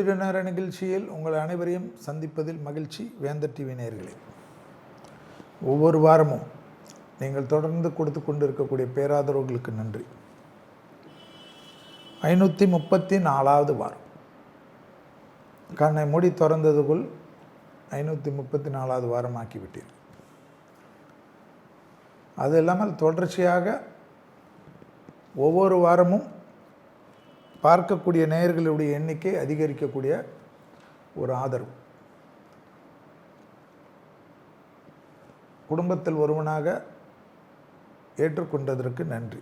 ஜோதிட நேர நிகழ்ச்சியில் உங்கள் அனைவரையும் சந்திப்பதில் மகிழ்ச்சி. வேந்தர் டிவி நேயர்களே, ஒவ்வொரு வாரமும் நீங்கள் தொடர்ந்து கொடுத்து கொண்டு இருக்கக்கூடிய பேராதரவுகளுக்கு நன்றி. 534வது வாரம் கண்ணை மூடி திறந்ததுக்குள் 534வது வாரம் ஆக்கிவிட்டீர்கள். அது இல்லாமல் தொடர்ச்சியாக ஒவ்வொரு வாரமும் பார்க்கக்கூடிய நேயர்களுடைய எண்ணிக்கை அதிகரிக்கக்கூடிய ஒரு ஆதரவு. குடும்பத்தில் ஒருவனாக ஏற்றுக்கொண்டதற்கு நன்றி.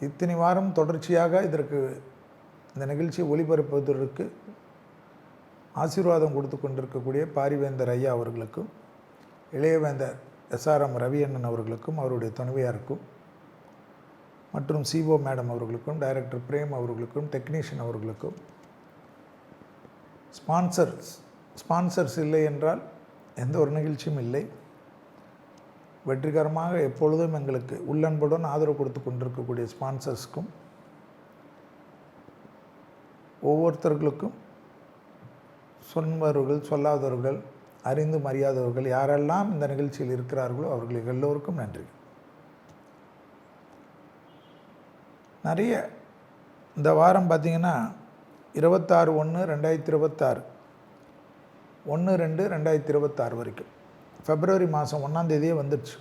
இத்தனை வாரம் தொடர்ச்சியாக இதற்கு இந்த நிகழ்ச்சியை ஒளிபரப்புவதற்கு ஆசீர்வாதம் கொடுத்து கொண்டிருக்கக்கூடிய பாரிவேந்தர் ஐயா அவர்களுக்கும், இளையவேந்தர் SRM ரவி அண்ணன் அவர்களுக்கும், அவருடைய துணைவியாருக்கும், மற்றும் CO மேடம் அவர்களுக்கும், டைரக்டர் பிரேம் அவர்களுக்கும், டெக்னீஷியன் அவர்களுக்கும், ஸ்பான்சர்ஸ் இல்லை என்றால் எந்த ஒரு நிகழ்ச்சியும் இல்லை. வெற்றிகரமாக எப்பொழுதும் எங்களுக்கு உள்ளன்புடன் ஆதரவு கொடுத்து கொண்டிருக்கக்கூடிய ஸ்பான்சர்ஸ்க்கும், ஒவ்வொருத்தர்களுக்கும், சொன்னவர்கள் சொல்லாதவர்கள், அறிந்து மரியாதவர்கள் யாரெல்லாம் இந்த நிகழ்ச்சியில் இருக்கிறார்களோ அவர்களுக்கு எல்லோருக்கும் நன்றி. நிறைய இந்த வாரம் பார்த்திங்கன்னா 26/1/2026 1/2/2026 வரைக்கும் February மாதம் 1ஆம் தேதியே வந்துடுச்சு.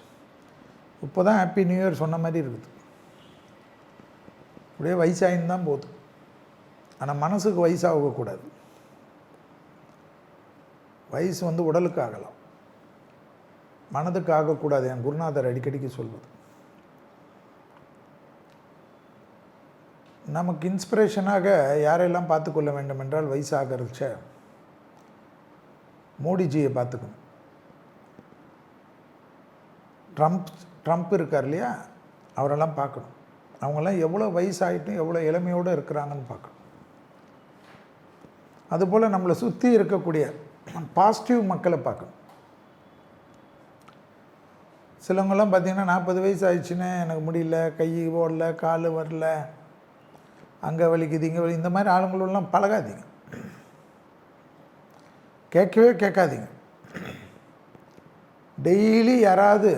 இப்போ தான் ஹாப்பி நியூ இயர் சொன்ன மாதிரி இருக்குது. அப்படியே வயசாகின்னு தான் போகுது. ஆனால் மனசுக்கு வயசாகக்கூடாது. வயசு உடலுக்கு ஆகலாம், மனதுக்கு ஆகக்கூடாது. என் குருநாதர் அடிக்கடிக்கு சொல்வது. நமக்கு இன்ஸ்பிரேஷனாக யாரெல்லாம் பார்த்துக்கொள்ள வேண்டும் என்றால், வயசாகிறச்ச மோடிஜியை பார்த்துக்கணும். ட்ரம்ப் இருக்கார் இல்லையா, அவரெல்லாம் பார்க்கணும். அவங்கெல்லாம் எவ்வளோ வயசாகிட்டும் எவ்வளோ இளமையோடு இருக்கிறாங்கன்னு பார்க்கணும். அதுபோல் நம்மளை சுற்றி இருக்கக்கூடிய பாசிட்டிவ் மக்களை பார்க்கணும். சிலவங்கெல்லாம் பார்த்திங்கன்னா 40 வயசு ஆயிடுச்சுன்னு எனக்கு முடியல, கை ஓடல, கால் வரல, அங்கே வலிக்குது, இங்கே வலி, இந்த மாதிரி ஆளுங்களெல்லாம் பழகாதீங்க, கேட்கவே கேட்காதீங்க. டெய்லி யாராவது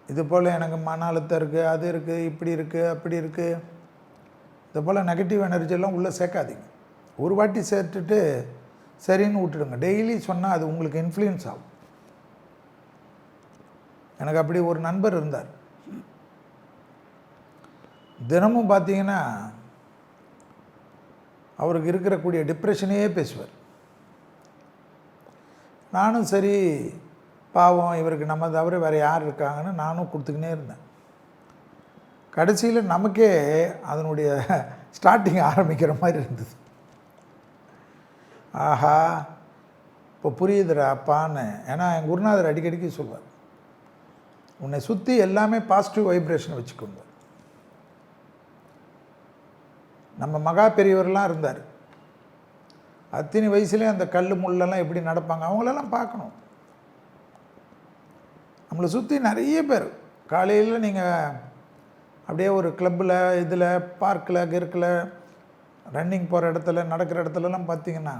இது போல் எனக்கு மன அழுத்தம் இருக்குது, அது இருக்குது, இப்படி இருக்குது, அப்படி இருக்குது, இது போல் நெகட்டிவ் எனர்ஜியெல்லாம் உள்ளே சேர்க்காதீங்க. ஒரு வாட்டி சேர்த்துட்டு சரின்னு விட்டுடுங்க. டெய்லி சொன்னால் அது உங்களுக்கு இன்ஃப்ளூயன்ஸ் ஆகும். எனக்கு அப்படி ஒரு நண்பர் இருந்தார். தினமும் பார்த்தீங்கன்னா அவருக்கு இருக்கக்கூடிய டிப்ரெஷனையே பேசுவார். நானும் சரி, பாவம் இவருக்கு நம்ம தவிர வேறு யார் இருக்காங்கன்னு நானும் கொடுத்துக்கினே இருந்தேன். கடைசியில் நமக்கே அதனுடைய ஸ்டார்டிங் ஆரம்பிக்கிற மாதிரி இருந்தது. ஆஹா, இப்போ புரியுதுடா அப்பான்னு. ஏன்னா என் குருநாதர் அடிக்கடிக்கு சொல்வார், உன்னை சுற்றி எல்லாமே பாசிட்டிவ் வைப்ரேஷன் வச்சுக்கோங்க. நம்ம மகா பெரியவரெலாம் இருந்தார். அத்தனை வயசுலேயே அந்த கல் முள்ளெல்லாம் எப்படி நடப்பாங்க, அவங்களெல்லாம் பார்க்கணும். நம்மளை சுற்றி நிறைய பேர் காலையில் நீங்கள் அப்படியே ஒரு கிளப்பில், இதில் பார்க்கில், கிற்கில், ரன்னிங் போகிற இடத்துல, நடக்கிற இடத்துலலாம் பார்த்திங்கன்னா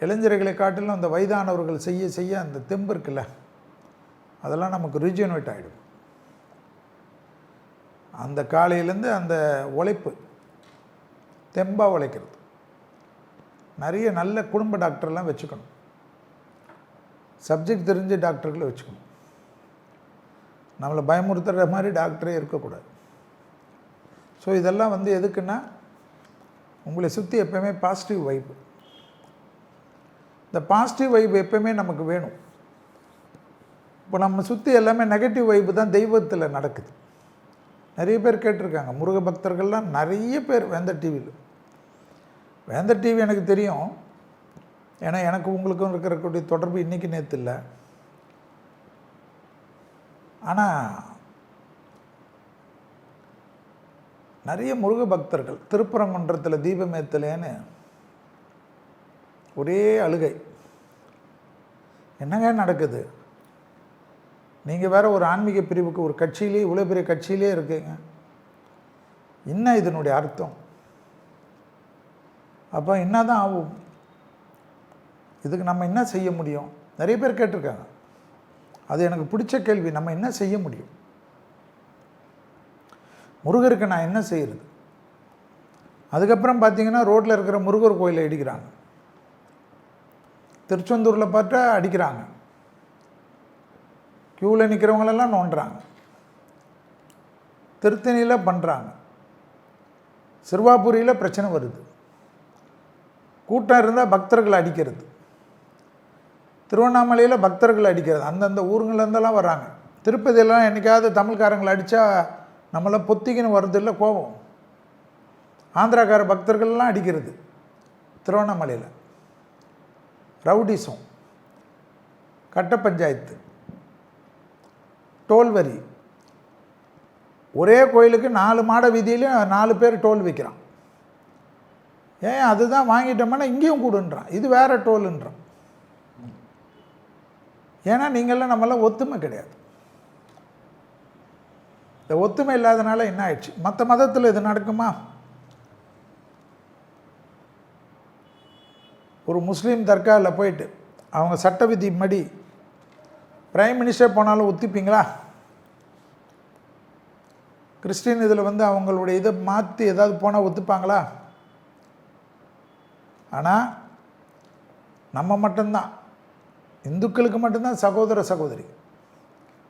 இளைஞர்களை காட்டிலும் அந்த வயதானவர்கள் செய்ய செய்ய அந்த தெம்பு இருக்குல்ல, அதெல்லாம் நமக்கு ரீஜெனரேட் ஆகிடும். அந்த காலையிலேருந்து அந்த உழைப்பு, தெம்பாக உழைக்கிறது. நிறைய நல்ல குடும்ப டாக்டர்லாம் வச்சுக்கணும். சப்ஜெக்ட் தெரிஞ்ச டாக்டர்களை வச்சுக்கணும். நம்மளை பயமுறுத்துகிற மாதிரி டாக்டரே இருக்கக்கூடாது. ஸோ இதெல்லாம் எதுக்குன்னா, உங்களை சுற்றி எப்போயுமே பாசிட்டிவ் வைப். இந்த பாசிட்டிவ் வைப் எப்போயுமே நமக்கு வேணும். இப்போ நம்ம சுற்றி எல்லாமே நெகட்டிவ் வைப்பு தான் தெய்வத்தில் நடக்குது. நிறைய பேர் கேட்டிருக்காங்க, முருக பக்தர்கள்லாம் நிறைய பேர் வேந்தர் டிவி எனக்கு தெரியும். ஏன்னா எனக்கு உங்களுக்கும் இருக்கக்கூடிய தொடர்பு இன்றைக்கி நேற்று இல்லை. ஆனால் நிறைய முருக பக்தர்கள் திருப்பரங்குன்றத்தில் தீபம் ஏற்றலேன்னு ஒரே அழுகை. என்னங்க நடக்குது? நீங்கள் வேறு ஒரு ஆன்மீக பிரிவுக்கு ஒரு கட்சியிலே, இவ்வளோ பெரிய கட்சியிலே இருக்கீங்க, என்ன இதனுடைய அர்த்தம்? அப்போ என்ன தான் ஆகும்? இதுக்கு நம்ம என்ன செய்ய முடியும்? நிறைய பேர் கேட்டிருக்காங்க. அது எனக்கு பிடிச்ச கேள்வி. நம்ம என்ன செய்ய முடியும்? முருகருக்கு நான் என்ன செய்கிறது? அதுக்கப்புறம் பார்த்தீங்கன்னா ரோட்டில் இருக்கிற முருகர் கோயிலை இடிக்கிறாங்க, திருச்செந்தூரில் பார்த்தா அடிக்கிறாங்க, க்யூவில் நிற்கிறவங்களெல்லாம் நோண்டுறாங்க, திருத்தணியில் பண்ணுறாங்க, சிறுவாபுரியில் பிரச்சனை வருது, கூட்டம் இருந்தால் பக்தர்களை அடிக்கிறது, திருவண்ணாமலையில் பக்தர்களை அடிக்கிறது, அந்தந்த ஊருங்கள்லேருந்தெல்லாம் வர்றாங்க. திருப்பதியெல்லாம் என்றைக்காவது தமிழ்காரங்களை அடித்தா நம்மளை பொத்திக்கின்னு வருது இல்லை கோபம். ஆந்திராக்கார பக்தர்கள்லாம் அடிக்கிறது திருவண்ணாமலையில். ரவுடிசம், கட்ட பஞ்சாயத்து, டோல் வரி. ஒரே கோயிலுக்கு 4 மாட வீதியிலையும் 4 பேர் டோல் வைக்கிறான். ஏன் அதுதான் வாங்கிட்டோம்னா இங்கேயும் கூடுன்றான், இது வேறு டோலுன்றான். ஏன்னா நீங்கள்லாம் நம்மளாம் ஒத்துமை கிடையாது. இந்த ஒத்துமை இல்லாதனால என்ன ஆயிடுச்சு? மற்ற மதத்தில் இது நடக்குமா? ஒரு முஸ்லீம் தர்காவில் போயிட்டு அவங்க சட்ட விதி படி பிரைம் மினிஸ்டர் போனாலும் ஒத்துப்பீங்களா? கிறிஸ்டின் இதில் வந்து அவங்களுடைய இதை மாற்றி ஏதாவது போனால் ஒத்துப்பாங்களா? ஆனால் நம்ம மட்டும்தான், இந்துக்களுக்கு மட்டும்தான் சகோதர சகோதரி,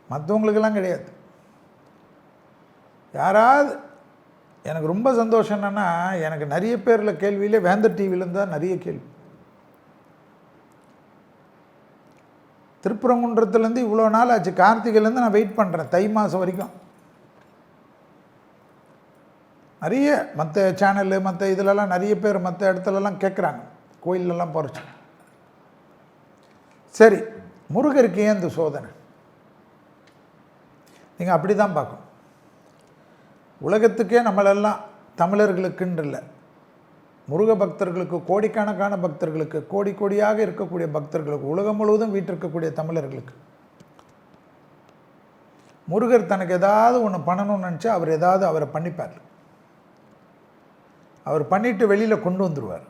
மற்றவங்களுக்கெல்லாம் கிடையாது. யாராவது எனக்கு ரொம்ப சந்தோஷம் என்னென்னா, எனக்கு நிறைய பேரில் கேள்வியிலே வேந்தர் டிவியிலேருந்து தான் நிறைய கேள்வி. திருப்பரங்குன்றத்துலேருந்து இவ்வளோ நாள் ஆச்சு, கார்த்திகைலேருந்து நான் வெயிட் பண்ணுறேன், தை மாதம் வரைக்கும். நிறைய மற்ற சேனலு மற்ற இதிலெல்லாம் நிறைய பேர் மற்ற இடத்துலலாம் கேட்குறாங்க, கோயிலெல்லாம் போகிறச்சு. சரி, முருகருக்கு ஏன் இந்த சோதனை? நீங்கள் அப்படி தான் பார்க்கணும். உலகத்துக்கே நம்மளெல்லாம் தமிழர்களுக்குன்னு இல்லை, முருக பக்தர்களுக்கு, கோடிக்கணக்கான பக்தர்களுக்கு, கோடி கோடியாக இருக்கக்கூடிய பக்தர்களுக்கு, உலகம் முழுவதும் வீட்டிருக்கக்கூடிய தமிழர்களுக்கு முருகர் தனக்கு ஏதாவது ஒன்று பண்ணணும்னு நினச்சா அவர் ஏதாவது அவரை பண்ணிப்பார். அவர் பண்ணிட்டு வெளியில் கொண்டு வந்துடுவார்.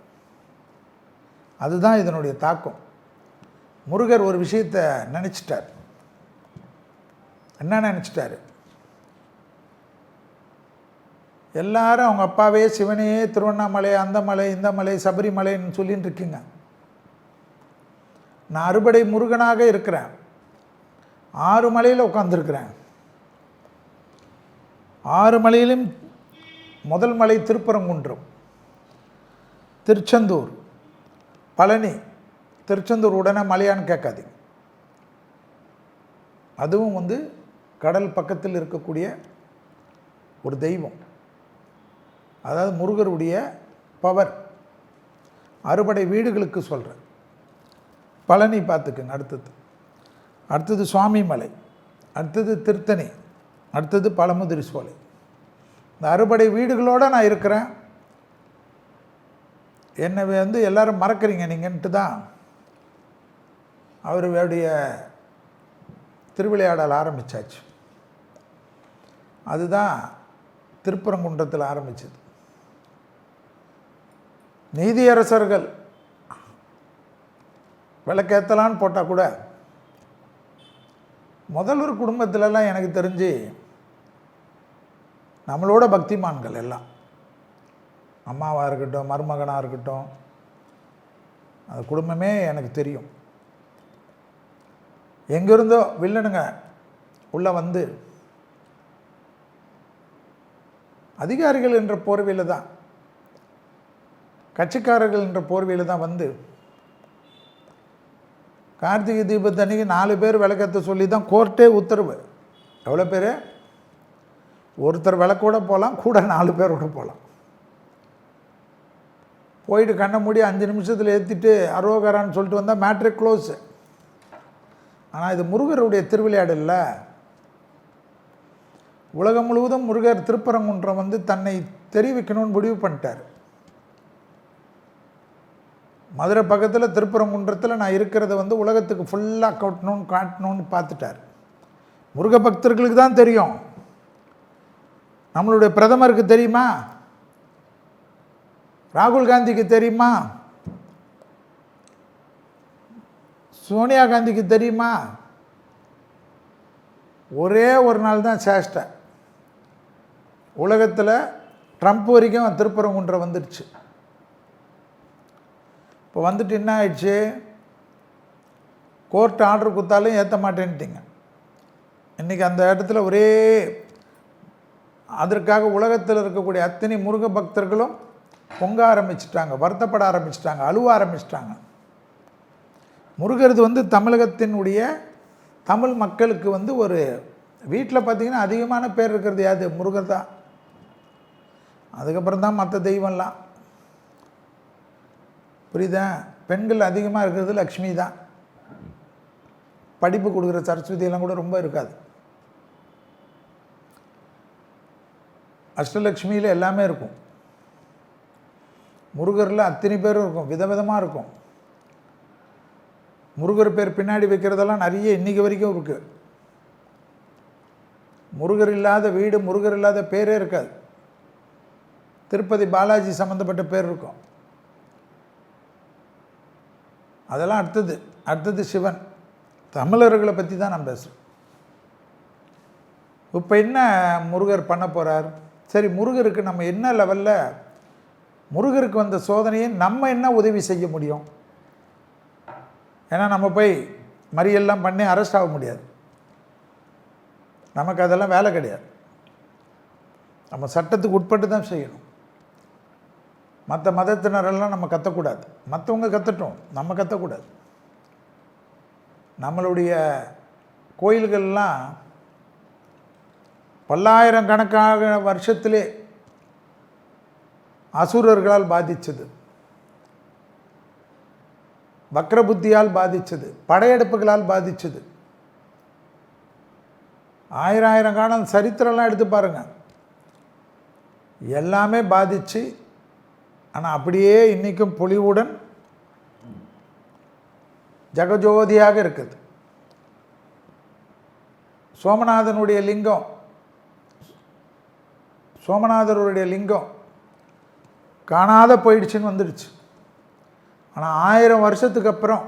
அதுதான் இதனுடைய தாக்கம். முருகர் ஒரு விஷயத்தை நினச்சிட்டார். என்ன நினச்சிட்டாரு? எல்லாரும் அவங்க அப்பாவே சிவனையே திருவண்ணாமலை, அந்த மலை, இந்த மலை, சபரிமலைன்னு சொல்லின்னு இருக்கீங்க. நான் அறுபடை முருகனாக இருக்கிறேன், 6 மலையில் உட்காந்துருக்கிறேன். 6 மலையிலும் முதல் மலை திருப்பரங்குன்றம், திருச்செந்தூர், பழனி. திருச்செந்தூர் உடனே மலையான்னு கேட்காதீங்க, அதுவும் வந்து கடல் பக்கத்தில் இருக்கக்கூடிய ஒரு தெய்வம். அதாவது முருகருடைய பவர். அறுபடை வீடுகளுக்கு சொல்கிறேன். பழனி பார்த்துக்குங்க, அடுத்தது சுவாமி மலை, அடுத்தது திருத்தணி, அடுத்தது பழமுதிரி சோலை. இந்த அறுபடை வீடுகளோடு நான் இருக்கிறேன். என்னை வந்து எல்லோரும் மறக்கிறீங்க நீங்கன்ட்டு தான் அவருடைய திருவிளையாடல் ஆரம்பித்தாச்சு. அதுதான் திருப்பரங்குன்றத்தில் ஆரம்பிச்சது. நீதியரசர்கள் விளக்கேற்றலான்னு போட்டால் கூட முதல்வர் குடும்பத்திலலாம் எனக்கு தெரிஞ்சு நம்மளோட பக்திமான்கள் எல்லாம், அம்மாவாக இருக்கட்டும், மருமகனாக இருக்கட்டும், அந்த குடும்பமே எனக்கு தெரியும். எங்கேருந்தோ வில்லனுங்க உள்ளே வந்து அதிகாரிகள் என்ற போர்வையில் தான், கட்சிக்காரர்கள் என்ற போர்வையில் தான் வந்து கார்த்திகை தீபத்தன்னைக்கு 4 பேர் விளக்கத்தை சொல்லி தான் கோர்ட்டே உத்தரவு. எவ்வளோ பேர்? ஒருத்தர் விளக்கோட போகலாம், கூட 4 பேரோட போகலாம். போயிட்டு கண்ணை மூடி 5 நிமிஷத்தில் ஏற்றிட்டு அரோகரான்னு சொல்லிட்டு வந்தால் மேட்ரு க்ளோஸ். ஆனால் இது முருகருடைய திருவிளையாடல்ல. உலகம் முழுவதும் முருகர் திருப்பரங்குன்றம் வந்து தன்னை தெரிவிக்கணும்னு முடிவு பண்ணிட்டார். மதுரை பக்கத்தில் திருப்பரங்குன்றத்தில் நான் இருக்கிறத வந்து உலகத்துக்கு ஃபுல்லாக காட்டணும்னு பார்த்துட்டார். முருக பக்தர்களுக்கு தான் தெரியும். நம்மளுடைய பிரதமருக்கு தெரியுமா? ராகுல் காந்திக்கு தெரியுமா? சோனியா காந்திக்கு தெரியுமா? ஒரே ஒரு நாள் தான் சேஷ்டை. உலகத்தில் ட்ரம்ப் வரைக்கும் திருப்பரங்குன்றம் வந்துடுச்சு. இப்போ வந்துட்டு என்ன ஆயிடுச்சு? கோர்ட் ஆர்டர் கொடுத்தாலும் ஏற்ற மாட்டேன்ட்டிங்க. இன்றைக்கி அந்த இடத்துல ஒரே அதற்காக உலகத்தில் இருக்கக்கூடிய அத்தனை முருக பக்தர்களும் பொங்க ஆரம்பிச்சிட்டாங்க, வருத்தப்பட ஆரம்பிச்சிட்டாங்க, அழுவ ஆரம்பிச்சிட்டாங்க. முருகர் தமிழகத்தினுடைய தமிழ் மக்களுக்கு ஒரு வீட்டில் பார்த்திங்கன்னா அதிகமான பேர் இருக்கிறது யாது? முருகர் தான். அதுக்கப்புறம் தான் மற்ற தெய்வம்லாம். புரியுதா? பெண்கள் அதிகமாக இருக்கிறது லக்ஷ்மி தான். படிப்பு கொடுக்குற சரஸ்வதியெல்லாம் கூட ரொம்ப இருக்காது. அஷ்டலக்ஷ்மியில் எல்லாமே இருக்கும். முருகரில் அத்தனை பேரும் இருக்கும், விதவிதமாக இருக்கும். முருகர் பேர் பின்னாடி வைக்கிறதெல்லாம் நிறைய இன்றைக்கி வரைக்கும் இருக்குது. முருகர் இல்லாத வீடு, முருகர் இல்லாத பேரே இருக்காது. திருப்பதி பாலாஜி சம்மந்தப்பட்ட பேர் இருக்கும். அதெல்லாம் அடுத்தது சிவன். தமிழர்களை பற்றி தான் நான் பேசுகிறேன். இப்போ என்ன முருகர் பண்ண போகிறார்? சரி, முருகருக்கு நம்ம என்ன லெவலில் முருகருக்கு வந்த சோதனையை நம்ம என்ன உதவி செய்ய முடியும்? ஏன்னா நம்ம போய் மறியெல்லாம் பண்ணி அரெஸ்ட் ஆக முடியாது. நமக்கு அதெல்லாம் வேலை கிடையாது. நம்ம சட்டத்துக்கு உட்பட்டு தான் செய்யணும். மற்ற மதத்தினரெல்லாம் நம்ம கற்றக்கூடாது. மற்றவங்க கற்றட்டும், நம்ம கற்றக்கூடாது. நம்மளுடைய கோயில்கள்லாம் பல்லாயிரக்கணக்கான வருஷத்திலே அசுரர்களால் பாதித்தது, வக்ரபுத்தியால் பாதித்தது, படையெடுப்புகளால் பாதித்தது. ஆயிரம் காலம் சரித்திரம்லாம் எடுத்து பாருங்கள், எல்லாமே பாதித்து. ஆனால் அப்படியே இன்றைக்கும் பொலிவுடன் ஜெகஜோதியாக இருக்குது. சோமநாதனுடைய லிங்கம், சோமநாதருடைய லிங்கம் காணாத போயிடுச்சுன்னு வந்துடுச்சு. ஆனால் 1000 வருஷத்துக்கு அப்புறம்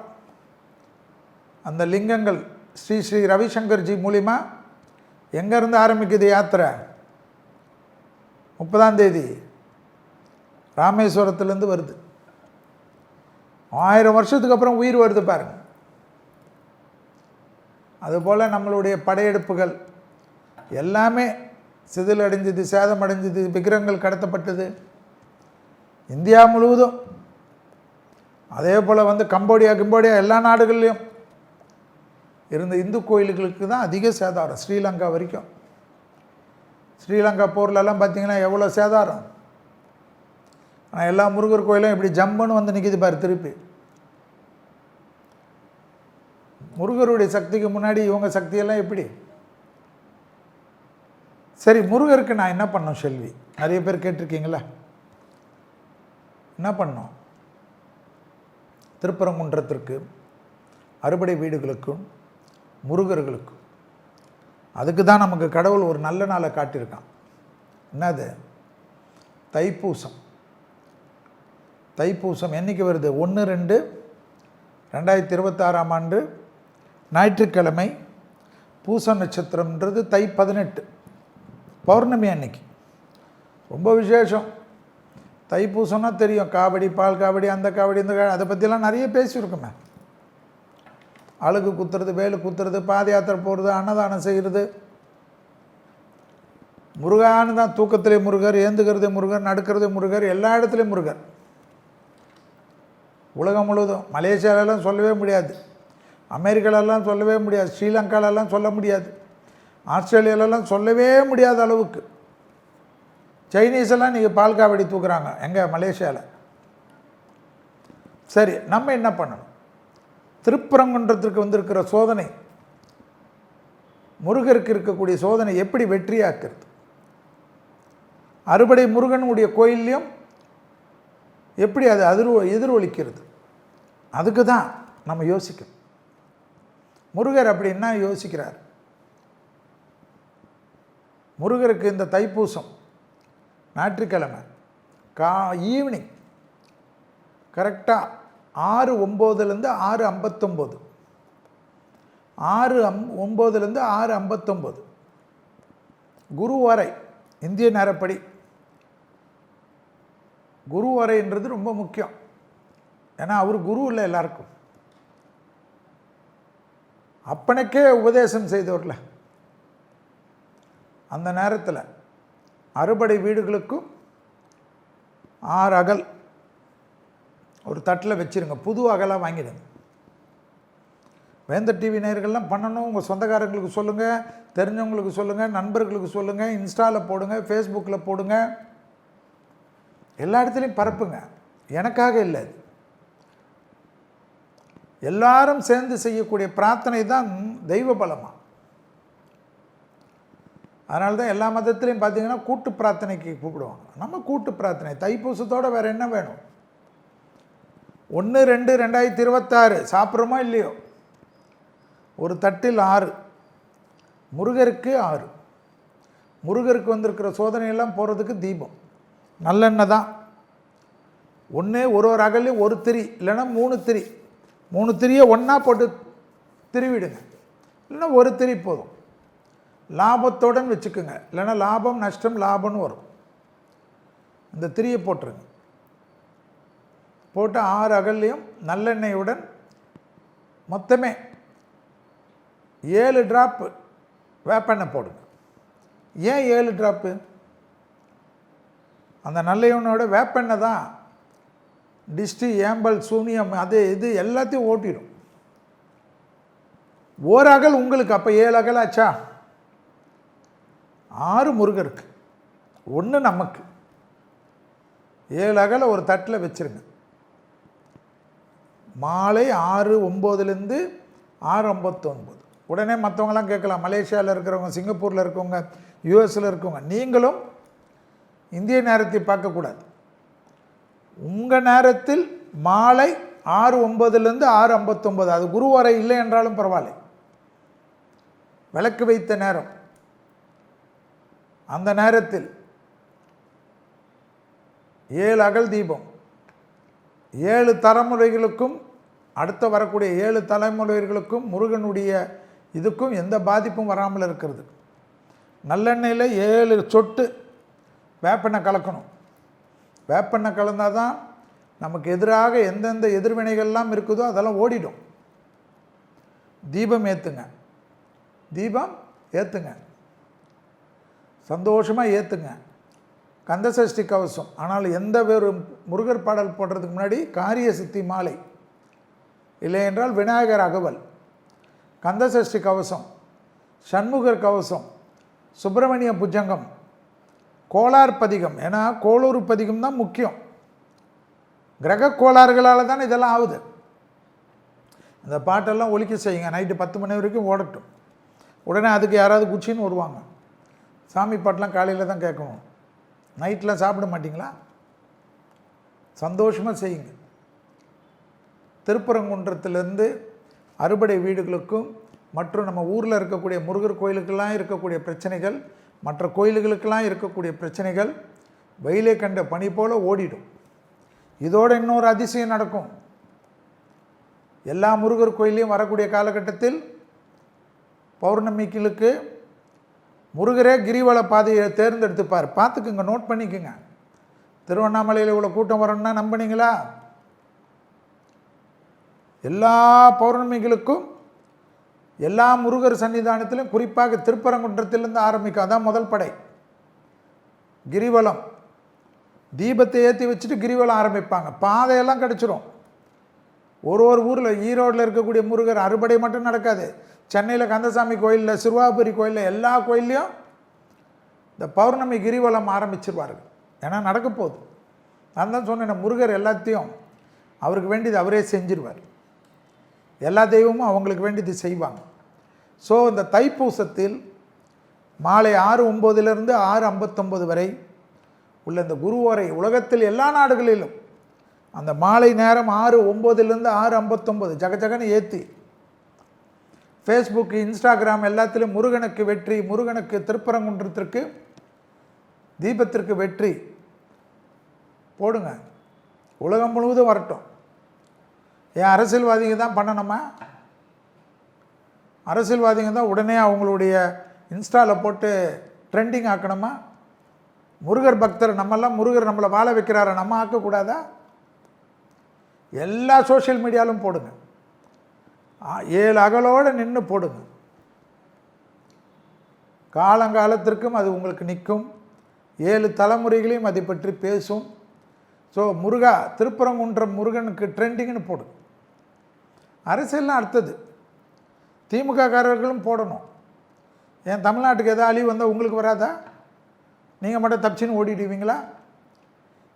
அந்த லிங்கங்கள் ஸ்ரீ ஸ்ரீ ரவிசங்கர்ஜி மூலிமா எங்கேருந்து ஆரம்பிக்குது யாத்திரை? 30ஆம் தேதி ராமேஸ்வரத்துலேருந்து வருது. 1000 வருஷத்துக்கு அப்புறம் உயிர் வருது பாருங்க. அதுபோல் நம்மளுடைய படையெடுப்புகள் எல்லாமே சிதில் அடைஞ்சது, சேதம் அடைஞ்சது, விக்கிரகங்கள் கடத்தப்பட்டது இந்தியா முழுவதும். அதே போல் கம்போடியா எல்லா நாடுகள்லேயும் இருந்த இந்து கோயில்களுக்கு தான் அதிக சேதாரம். ஸ்ரீலங்கா வரைக்கும். ஸ்ரீலங்கா போர்லெல்லாம் பார்த்திங்கன்னா எவ்வளோ சேதாரம். ஆனால் எல்லா முருகர் கோயிலும் இப்படி ஜம்முன்னு நிற்கிது பாரு திருப்பி. முருகருடைய சக்திக்கு முன்னாடி இவங்க சக்தியெல்லாம் எப்படி? சரி, முருகருக்கு நான் என்ன பண்ணோம் செல்வி? நிறைய பேர் கேட்டிருக்கீங்களா? என்ன பண்ணோம்? திருப்பரங்குன்றத்திற்கு, அறுபடை வீடுகளுக்கும், முருகர்களுக்கும், அதுக்கு தான் நமக்கு கடவுள் ஒரு நல்ல நாளை காட்டியிருக்கான். என்னது? தைப்பூசம். தைப்பூசம் என்றைக்கு வருது? 1/2/2026 ஆண்டு ஞாயிற்றுக்கிழமை. பூச நட்சத்திரம்ன்றது தை 18 பௌர்ணமி அன்னைக்கு. ரொம்ப விசேஷம். தைப்பூசம்னா தெரியும், காவடி, பால் காவடி, அந்த காவடி, இந்த காவடி, அதை பற்றிலாம் நிறைய பேசியிருக்குமே. அழுகு குத்துறது, வேலு குத்துறது, பாத யாத்திரை போகிறது, அன்னதானம் செய்கிறது. முருகான்னு தான். தூக்கத்திலே முருகர், ஏந்துகிறது முருகர், நடக்கிறது முருகர், எல்லா இடத்துலையும் முருகர். உலகம் முழுவதும். மலேசியாலெல்லாம் சொல்லவே முடியாது, அமெரிக்காலெல்லாம் சொல்லவே முடியாது, ஸ்ரீலங்காலெல்லாம் சொல்ல முடியாது, ஆஸ்திரேலியாலெல்லாம் சொல்லவே முடியாத அளவுக்கு. சைனீஸ் எல்லாம் நீங்கள் பால் காவடி தூக்குறாங்க எங்கே? மலேசியாவில். சரி, நம்ம என்ன பண்ணணும்? திருப்பரங்குன்றத்திற்கு வந்திருக்கிற சோதனை, முருகருக்கு இருக்கக்கூடிய சோதனை எப்படி வெற்றியாக்குறது? அறுபடை முருகனுடைய கோயில்லையும் எப்படி அது எதிரொலிக்கிறது? அதுக்கு தான் நம்ம யோசிக்கணும். முருகர் அப்படின்னா யோசிக்கிறார். முருகருக்கு இந்த தைப்பூசம் ஞாயிற்றுக்கிழமை ஈவினிங் கரெக்டாக 6:09 6:59 6:09 6:59 குருவரை இந்திய நேரப்படி. குருவரைன்றது ரொம்ப முக்கியம். ஏன்னா அவர் குரு இல்லை எல்லாருக்கும். அப்பனுக்கே உபதேசம் செய்தவர்ல அந்த நேரத்தில் அறுபடை வீடுகளுக்கும் 6 அகல் ஒரு தட்டில் வச்சுருங்க. புது அகலாக வாங்கிடுங்க. வேந்தர் டிவி நேயர்கள்லாம் பண்ணணும். உங்கள் சொந்தக்காரங்களுக்கு சொல்லுங்கள், தெரிஞ்சவங்களுக்கு சொல்லுங்கள், நண்பர்களுக்கு சொல்லுங்கள், இன்ஸ்டாவில் போடுங்க, ஃபேஸ்புக்கில் போடுங்க, எல்லா இடத்துலையும் பரப்புங்க. எனக்காக இல்லை, எல்லாரும் சேர்ந்து செய்யக்கூடிய பிரார்த்தனை தான் தெய்வ பலமாக. அதனால தான் எல்லா மதத்துலேயும் பார்த்தீங்கன்னா கூட்டு பிரார்த்தனைக்கு கூப்பிடுவாங்க. நம்ம கூட்டு பிரார்த்தனை தைப்பூசத்தோடு வேறு என்ன வேணும்? 1/2/2026 சாப்பிட்றோமோ இல்லையோ, ஒரு தட்டில் 6 முருகருக்கு 6. முருகருக்கு வந்திருக்கிற சோதனையெல்லாம் போகிறதுக்கு தீபம் நல்லெண்ணெய் தான். ஒரு அகல்லையும் ஒரு திரி இல்லைன்னா 3 திரி, 3 திரியை ஒன்றா போட்டு திரிவிடுங்க. இல்லைன்னா ஒரு திரி போதும். லாபத்தோடு வச்சுக்கோங்க, இல்லைன்னா லாபம் நஷ்டம் லாபம்னு வரும். இந்த திரியை போட்டுருங்க. போட்டு 6 அகல்லையும் நல்லெண்ணெயுடன் மொத்தமே 7 டிராப்பு வேப்பெண்ணெய் போடுங்க. ஏன் 7 டிராப்பு? அந்த நல்லெண்ணெயோட வேப்பெண்ணெய் தான் டிஸ்டி ஏம்பல் சூனியம் அது இது எல்லாத்தையும் ஓட்டிடும். ஒரு அகல் உங்களுக்கு, அப்போ 7 அகல் ஆச்சா? 6 முருகருக்கு, 1 நமக்கு. 7 அகலை ஒரு தட்டில் வச்சுருங்க. மாலை 6:09 6:59. உடனே மற்றவங்களாம் கேட்கலாம், மலேசியாவில் இருக்கிறவங்க, சிங்கப்பூரில் இருக்கவங்க, யூஎஸில் இருக்கவங்க, நீங்களும் இந்திய நேரத்தை பார்க்கக்கூடாது. உங்கள் நேரத்தில் மாலை 6:09 6:59. அது குருவரை இல்லை என்றாலும் பரவாயில்லை, விளக்கு வைத்த நேரம். அந்த நேரத்தில் 7 அகல் தீபம் 7 தலைமுறைகளுக்கும், அடுத்த வரக்கூடிய 7 தலைமுறைகளுக்கும் முருகனுடைய இதுக்கும் எந்த பாதிப்பும் வராமல் இருக்கிறது. நல்லெண்ணெயில் 7 சொட்டு வேப்பெண்ணெய் கலக்கணும். வேப்பெண்ணெய் கலந்தால் தான் நமக்கு எதிராக எந்தெந்த எதிர்வினைகள்லாம் இருக்குதோ அதெல்லாம் ஓடிடும். தீபம் ஏற்றுங்க, தீபம் ஏற்றுங்க, சந்தோஷமாக ஏற்றுங்க. கந்தசஷ்டி கவசம். ஆனால் எந்த வேறு முருகர் பாடல் போடுறதுக்கு முன்னாடி காரிய சித்தி மாலை, இல்லை என்றால் விநாயகர் அகவல், கந்தசஷ்டி கவசம், சண்முகர் கவசம், சுப்பிரமணிய புஜங்கம், கோளார் பதிகம். ஏன்னா கோளூர் பதிகம் தான் முக்கியம். கிரக கோளாறுகளால் தான் இதெல்லாம் ஆகுது. இந்த பாட்டெல்லாம் ஒலிக்க செய்யுங்க. நைட்டு 10 மணி வரைக்கும் ஓடட்டும். உடனே அதுக்கு யாராவது குச்சின்னு வருவாங்க. சாமி பாட்டெலாம் காலையில் தான் கேட்கணும். நைட்டில் சாப்பிட மாட்டிங்களா? சந்தோஷமாக செய்யுங்க. திருப்பரங்குன்றத்திலேருந்து அறுபடை வீடுகளுக்கும் மற்றும் நம்ம ஊரில் இருக்கக்கூடிய முருகர் கோயிலுக்கெல்லாம் இருக்கக்கூடிய பிரச்சனைகள், மற்ற கோயில்களுக்கெல்லாம் இருக்கக்கூடிய பிரச்சனைகள் வெயிலே கண்ட பனி போல் ஓடிடும். இதோடு இன்னொரு அதிசயம் நடக்கும். எல்லா முருகர் கோயிலையும் வரக்கூடிய காலகட்டத்தில் பௌர்ணமிகளுக்கு முருகரே கிரிவல பாதையை தேர்ந்தெடுத்துப்பார். பார்த்துக்குங்க, நோட் பண்ணிக்கோங்க. திருவண்ணாமலையில் இவ்வளோ கூட்டம் வரணும்னா நம்பினீங்களா? எல்லா பௌர்ணமிகளுக்கும் எல்லா முருகர் சன்னிதானத்திலும், குறிப்பாக திருப்பரங்குன்றத்திலிருந்து ஆரம்பிக்கும். அதான் முதல் படை கிரிவலம். தீபத்தை ஏற்றி வச்சுட்டு கிரிவலம் ஆரம்பிப்பாங்க. பாதையெல்லாம் கிடச்சிரும். ஒரு ஊரில், ஈரோடில் இருக்கக்கூடிய முருகர் அறுபடை மட்டும் நடக்காது. சென்னையில் கந்தசாமி கோயிலில், சிறுவாபுரி கோயிலில், எல்லா கோயில்லையும் இந்த பௌர்ணமி கிரிவலம் ஆரம்பிச்சிருவார்கள். ஏன்னா நடக்க போகுது. நான் தான் சொன்னேன், முருகர் எல்லாத்தையும் அவருக்கு வேண்டியது அவரே செஞ்சிருவார். எல்லா தெய்வமும் அவங்களுக்கு வேண்டியது செய்வாங்க. ஸோ இந்த தைப்பூசத்தில் மாலை 6:09 6:59 வரை உள்ள இந்த குருவோரை உலகத்தில் எல்லா நாடுகளிலும் அந்த மாலை நேரம் 6:09 6:59 ஜகஜகன்னு ஏற்றி ஃபேஸ்புக், இன்ஸ்டாகிராம் எல்லாத்திலும் முருகனுக்கு வெற்றி, முருகனுக்கு திருப்பரங்குன்றத்திற்கு தீபத்திற்கு வெற்றி போடுங்க, உலகம் முழுவதும் வரட்டும். ஏன் அரசியல்வாதிங்க தான் பண்ணணுமா? அரசியல்வாதிங்க தான் உடனே அவங்களுடைய இன்ஸ்டாவில் போட்டு ட்ரெண்டிங் ஆக்கணுமா? முருகர் பக்தர் நம்மெல்லாம், முருகர் நம்மளை வாழ வைக்கிறார, நம்ம ஆக்கக்கூடாதா? எல்லா சோஷியல் மீடியாலும் போடுங்க, 7 அகலோடு நின்று போடுங்க. காலங்காலத்திற்கும் அது உங்களுக்கு நிற்கும், 7 தலைமுறைகளையும் அதை பற்றி பேசும். ஸோ முருகா, திருப்பரங்குன்றம் முருகனுக்கு ட்ரெண்டிங்னு போடு. அரசியல்லாம் அடுத்தது, திமுக காரர்களும் போடணும். ஏன் தமிழ்நாட்டுக்கு எதாவது அழிவு வந்தால் உங்களுக்கு வராதா? நீங்கள் மட்டும் தப்பிச்சின்னு ஓடிடுவீங்களா?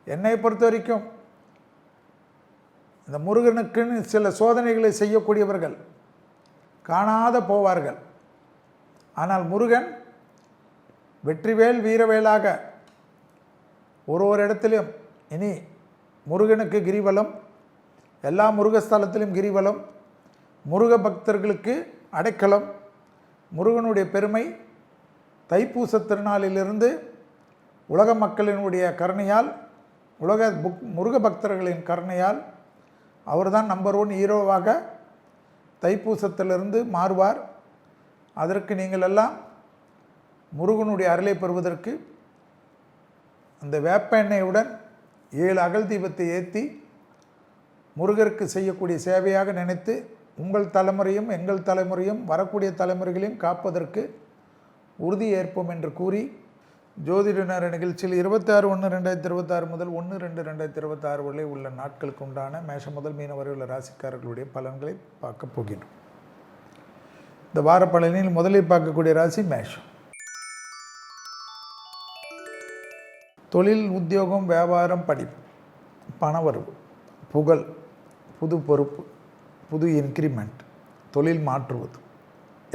என்னை பொறுத்த வரைக்கும் இந்த முருகனுக்குன்னு சில சோதனைகளை செய்யக்கூடியவர்கள் காணாத போவார்கள். ஆனால் முருகன் வெற்றிவேல் வீரவேலாக ஒரு இடத்துலையும் இனி முருகனுக்கு கிரிவலம், எல்லா முருகஸ்தலத்திலும் கிரிவலம், முருக பக்தர்களுக்கு அடைக்கலம். முருகனுடைய பெருமை தைப்பூச திருநாளிலிருந்து உலக மக்களினுடைய கருணையால், முருக பக்தர்களின் கருணையால் அவர்தான் நம்பர் 1 ஹீரோவாக தைப்பூசத்திலிருந்து மாறுவார். அதற்கு நீங்கள் எல்லாம் முருகனுடைய அருளை பெறுவதற்கு அந்த வேப்ப எண்ணெயுடன் 7 அகல் தீபத்தை ஏற்றி முருகருக்கு செய்யக்கூடிய சேவையாக நினைத்து உங்கள் தலைமுறையும் எங்கள் தலைமுறையும் வரக்கூடிய தலைமுறைகளையும் காப்பதற்கு உறுதி ஏற்போம் என்று கூறி, ஜோதிட நேர நிகழ்ச்சியில் 26/1/2026 முதல் 1/2/2026 வரை உள்ள நாட்களுக்கு உண்டான மேஷம் முதல் மீனம் வரை உள்ள ராசிக்காரர்களுடைய பலன்களை பார்க்க போகின்றோம். இந்த வார பலனில் முதலில் பார்க்கக்கூடிய ராசி மேஷம். தொழில், உத்தியோகம், வியாபாரம், படிப்பு, பணவரவு, புகழ், புது பொறுப்பு, புது இன்க்ரிமெண்ட், தொழில் மாற்றுவது,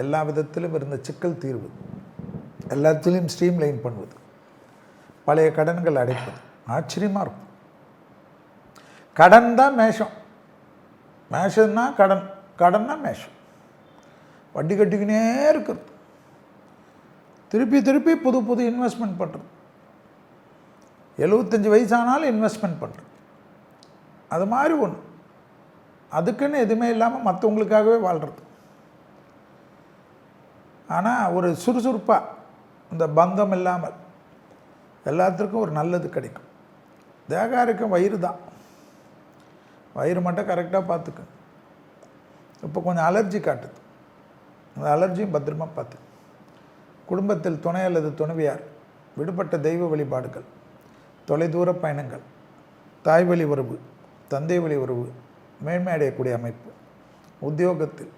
எல்லா விதத்திலும் இருந்த சிக்கல் தீர்வு, எல்லாத்திலையும் ஸ்ட்ரீம்லைன் பண்ணுவது, பழைய கடன்கள் அடைப்பது. ஆச்சரியமாக இருக்கும். கடன் தான் மேஷம். மேஷம்னா கடன், கடன்னா மேஷம். வட்டி கட்டிக்கினே இருக்கிறது, திருப்பி திருப்பி புது புது இன்வெஸ்ட்மெண்ட் பண்ணுறது. 75 வயசானாலும் இன்வெஸ்ட்மெண்ட் பண்ணுறது, அது மாதிரி ஒன்று. அதுக்குன்னு எதுவுமே இல்லாமல் மற்றவங்களுக்காகவே வாழ்கிறது. ஆனால் ஒரு சுறுசுறுப்பாக, இந்த பந்தம் இல்லாமல் எல்லாத்துக்கும் ஒரு நல்லது கிடைக்கும். தேகாரிக்கும் வயிறு தான், வயிறு மட்டும் கரெக்டாக பார்த்துக்க. இப்போ கொஞ்சம் அலர்ஜி காட்டுது, அந்த அலர்ஜியும் பத்திரமா பார்த்து. குடும்பத்தில் துணை அல்லது துணைவியார், விடுபட்ட தெய்வ வழிபாடுகள், தொலைதூர பயணங்கள், தாய் வழி உறவு, தந்தை வழி உறவு மேன்மை அடையக்கூடிய அமைப்பு. உத்தியோகத்தில்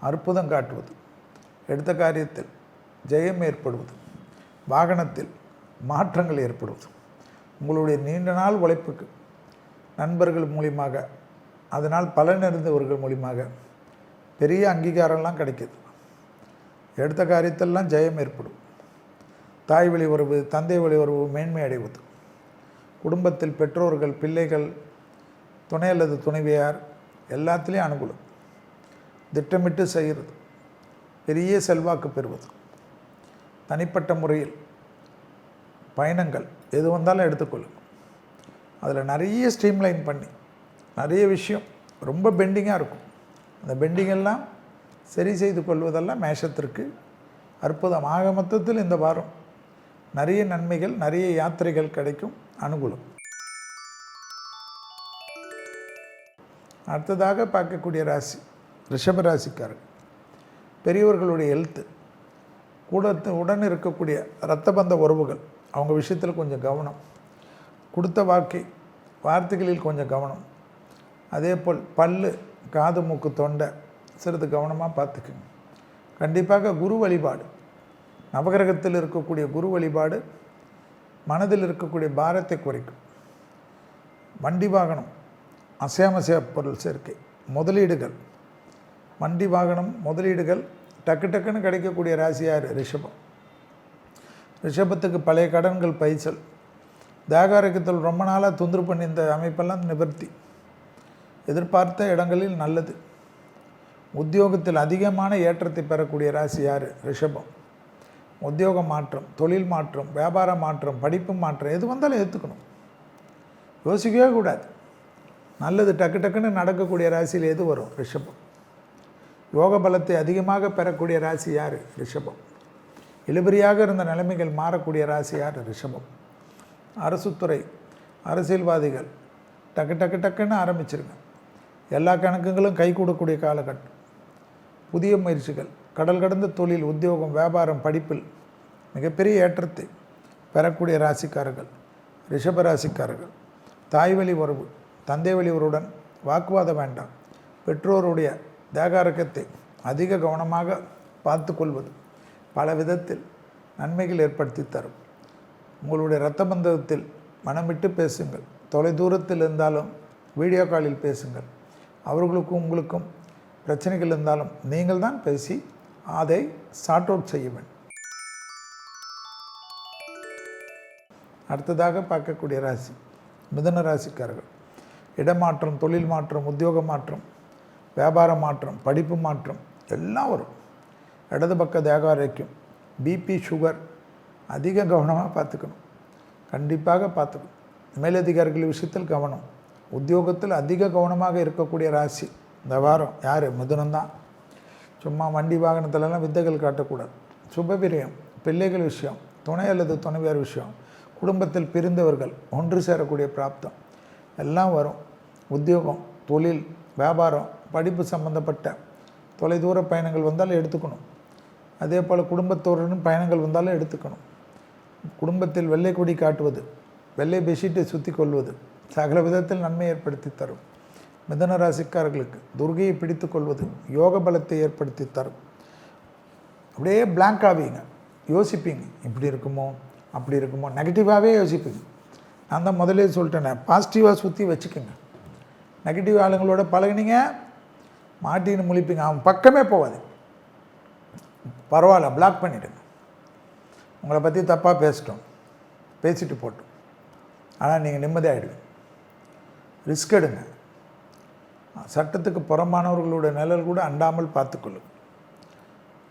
அற்புதம் காட்டுவது, எடுத்த காரியத்தில் ஜெயம் ஏற்படுவது, வாகனத்தில் மாற்றங்கள் ஏற்படுவது, உங்களுடைய நீண்ட நாள் உழைப்புக்கு நண்பர்கள் மூலியமாக, அதனால் பலனறிந்தவர்கள் மூலியமாக பெரிய அங்கீகாரம்லாம் கிடைக்கிது. எடுத்த காரியத்திலெல்லாம் ஜெயம் ஏற்படும். தாய் வழி உறவு, தந்தை வழி உறவு மேன்மை அடைவது. குடும்பத்தில் பெற்றோர்கள், பிள்ளைகள், துணை அல்லது துணைவியார் எல்லாத்துலேயும் அனுகூலம். திட்டமிட்டு செய்கிறது, பெரிய செல்வாக்கு பெறுவது. தனிப்பட்ட முறையில் பயணங்கள் எது வந்தாலும் எடுத்துக்கொள்ளும். அதில் நிறைய ஸ்ட்ரீம்லைன் பண்ணி, நிறைய விஷயம் ரொம்ப பெண்டிங்காக இருக்கும், அந்த பெண்டிங்கெல்லாம் சரி செய்து கொள்வதெல்லாம் மேஷத்திற்கு அற்புதம். ஆக மொத்தத்தில் இந்த வாரம் நிறைய நன்மைகள், நிறைய யாத்திரைகள் கிடைக்கும், அனுகூலம். அடுத்ததாக பார்க்கக்கூடிய ராசி ரிஷப ராசிக்காரர். பெரியவர்களுடைய ஹெல்த்து, உடன் இருக்கக்கூடிய இரத்த பந்த உறவுகள், அவங்க விஷயத்தில் கொஞ்சம் கவனம். கொடுத்த வார்த்தைகளில் கொஞ்சம் கவனம். அதே போல் பல்லு, காது, மூக்கு, தொண்டை சிறிது கவனமாக பார்த்துக்குங்க. கண்டிப்பாக குரு வழிபாடு, நவகிரகத்தில் இருக்கக்கூடிய குரு வழிபாடு மனதில் இருக்கக்கூடிய பாரத்தை குறைக்கும். வண்டி வாகனம், அசையாமசைய பொருள் சேர்க்கை, முதலீடுகள், வண்டி வாகனம் முதலீடுகள் டக்கு டக்குன்னு கிடைக்கக்கூடிய ராசி யார்? ரிஷபம். ரிஷபத்துக்கு பழைய கடன்கள் பைசல், தேகாரகத்தில் ரொம்ப நாளாக தொந்தரவு பண்ணி இந்த அமைப்பெல்லாம் நிவர்த்தி. எதிர்பார்த்த இடங்களில் நல்லது. உத்தியோகத்தில் அதிகமான ஏற்றத்தை பெறக்கூடிய ராசி யார்? ரிஷபம். உத்தியோக மாற்றம், தொழில் மாற்றம், வியாபார மாற்றம், படிப்பு மாற்றம், எது வந்தாலும் ஏற்றுக்கணும். யோசிக்கவே கூடாது. நல்லது டக்கு டக்குன்னு நடக்கக்கூடிய ராசியில் எது வரும்? ரிஷபம். யோக பலத்தை அதிகமாக பெறக்கூடிய ராசி யார்? ரிஷபம். இழுபறியாக இருந்த நிலைமைகள் மாறக்கூடிய ராசி யார்? ரிஷபம். அரசுத்துறை, அரசியல்வாதிகள் டக்கு டக்கு டக்குன்னு ஆரம்பிச்சிருங்க. எல்லா கணக்குகளும் கை கொடுக்கக்கூடிய காலகட்டம். புதிய முயற்சிகள், கடல் கடந்த தொழில், உத்தியோகம், வியாபாரம், படிப்பில் மிகப்பெரிய ஏற்றத்தை பெறக்கூடிய ராசிக்காரர்கள் ரிஷப ராசிக்காரர்கள். தாய் வழி உறவு, தந்தை வழி உறவுடன் வாக்குவாதம் வேண்டாம். பெற்றோருடைய தேகாரக்கத்தை அதிக கவனமாக பார்த்து கொள்வது பல விதத்தில் நன்மைகள் ஏற்படுத்தி தரும். உங்களுடைய இரத்த பந்தத்தில் மனமிட்டு பேசுங்கள். தொலைதூரத்தில் இருந்தாலும் வீடியோ காலில் பேசுங்கள். அவர்களுக்கும் உங்களுக்கும் பிரச்சனைகள் இருந்தாலும் நீங்கள் தான் பேசி அதை சார்ட் அவுட் செய்ய வேண்டும். அடுத்ததாக பார்க்கக்கூடிய ராசி மிதுன ராசிக்காரர்கள். இடமாற்றம், தொழில் மாற்றம், உத்தியோக மாற்றம், வியாபார மாற்றம், படிப்பு மாற்றம் எல்லாம் வரும். இடது பக்க தேகாரைக்கும் பிபி, சுகர் அதிக கவனமாக பார்த்துக்கணும். கண்டிப்பாக பார்த்துக்கணும். மேலதிகாரிகள் விஷயத்தில் கவனம். உத்தியோகத்தில் அதிக கவனமாக இருக்கக்கூடிய ராசி இந்த வாரம் யார்? மிதுனம்தான். சும்மா வண்டி வாகனத்திலலாம் வித்தைகள் காட்டக்கூடாது. சுபவிரயம், பிள்ளைகள் விஷயம், துணை அல்லது துணைவியார் விஷயம், குடும்பத்தில் பிரிந்தவர்கள் ஒன்று சேரக்கூடிய பிராப்தம் எல்லாம் வரும். உத்தியோகம், தொழில், வியாபாரம், படிப்பு சம்பந்தப்பட்ட தொலைதூர பயணங்கள் வந்தாலும் எடுத்துக்கணும். அதே போல் குடும்பத்தோருடன் பயணங்கள் வந்தாலும் எடுத்துக்கணும். குடும்பத்தில் வெள்ளை கொடி காட்டுவது, வெள்ளை பெட்ஷீட்டை சுற்றி கொள்வது சகல விதத்தில் நன்மை ஏற்படுத்தி தரும். மிதுன ராசிக்காரர்களுக்கு துர்கையை பிடித்து கொள்வது யோக பலத்தை ஏற்படுத்தி தரும். அப்படியே பிளாங்க் ஆவீங்க, யோசிப்பீங்க, இப்படி இருக்குமோ அப்படி இருக்குமோ, நெகட்டிவாகவே யோசிப்பீங்க. நான் தான் முதலே சொல்லிட்டேனே, பாசிட்டிவாக சுற்றி வச்சுக்கோங்க. நெகட்டிவ் ஆளுங்களோட பழகினீங்க மாட்டின்னு முழிப்பீங்க, அவன் பக்கமே போவாது. பரவாயில்ல, பிளாக் பண்ணிவிடுங்க. உங்களை பற்றி தப்பாக பேசிட்டு போட்டோம், ஆனால் நீங்கள் நிம்மதியாகிடுவீங்க. ரிஸ்க் எடுங்க. சட்டத்துக்கு புறம்பானவர்களோட நிழல் கூட அண்டாமல் பார்த்துக்கொள்ளும்.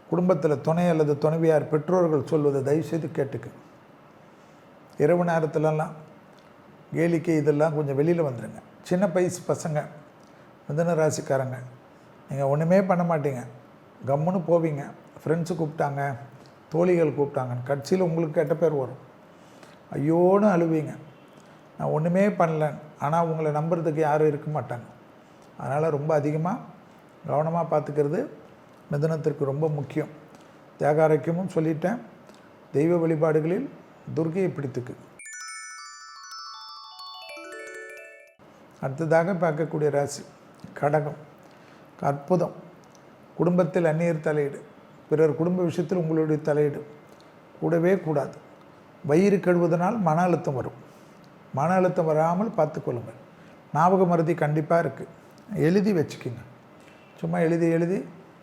குடும்பத்தில் துணை அல்லது துணைவியார், பெற்றோர்கள் சொல்வதை தயவுசெய்து கேட்டுக்கு. இரவு நேரத்துலலாம் கேளிக்கை இதெல்லாம் கொஞ்சம் வெளியில் வந்துடுங்க. சின்ன வயசு பசங்க, மிதுன ராசிக்காரங்க, நீங்கள் ஒன்றுமே பண்ண மாட்டீங்க, கம்முன்னு போவீங்க. ஃப்ரெண்ட்ஸு கூப்பிட்டாங்க, தோழிகள் கூப்பிட்டாங்கன்னு கட்சியில் உங்களுக்கு கெட்ட பேர் வரும். ஐயோன்னு அழுவீங்க, நான் ஒன்றுமே பண்ணலன்னு. ஆனால் உங்களை நம்புறதுக்கு யாரும் இருக்க மாட்டாங்க. அதனால் ரொம்ப அதிகமாக கவனமாக பார்த்துக்கிறது மிதுனத்திற்கு ரொம்ப முக்கியம். தியாகாரக்கியமும் சொல்லிட்டேன். தெய்வ வழிபாடுகளில் துர்கையை பிடித்துக்கு. அடுத்ததாக பார்க்கக்கூடிய ராசி கடகம். அற்புதம். குடும்பத்தில் அந்நியர் தலையீடு, பிறர் குடும்ப விஷயத்தில் உங்களுடைய தலையீடு கூடவே கூடாது. வயிறு கழுவதனால் மன அழுத்தம் வரும். மன அழுத்தம் வராமல் பார்த்துக்கொள்ளுங்கள். ஞாபக மருதி கண்டிப்பாக இருக்குது, எழுதி வச்சுக்கிங்க. சும்மா எழுதி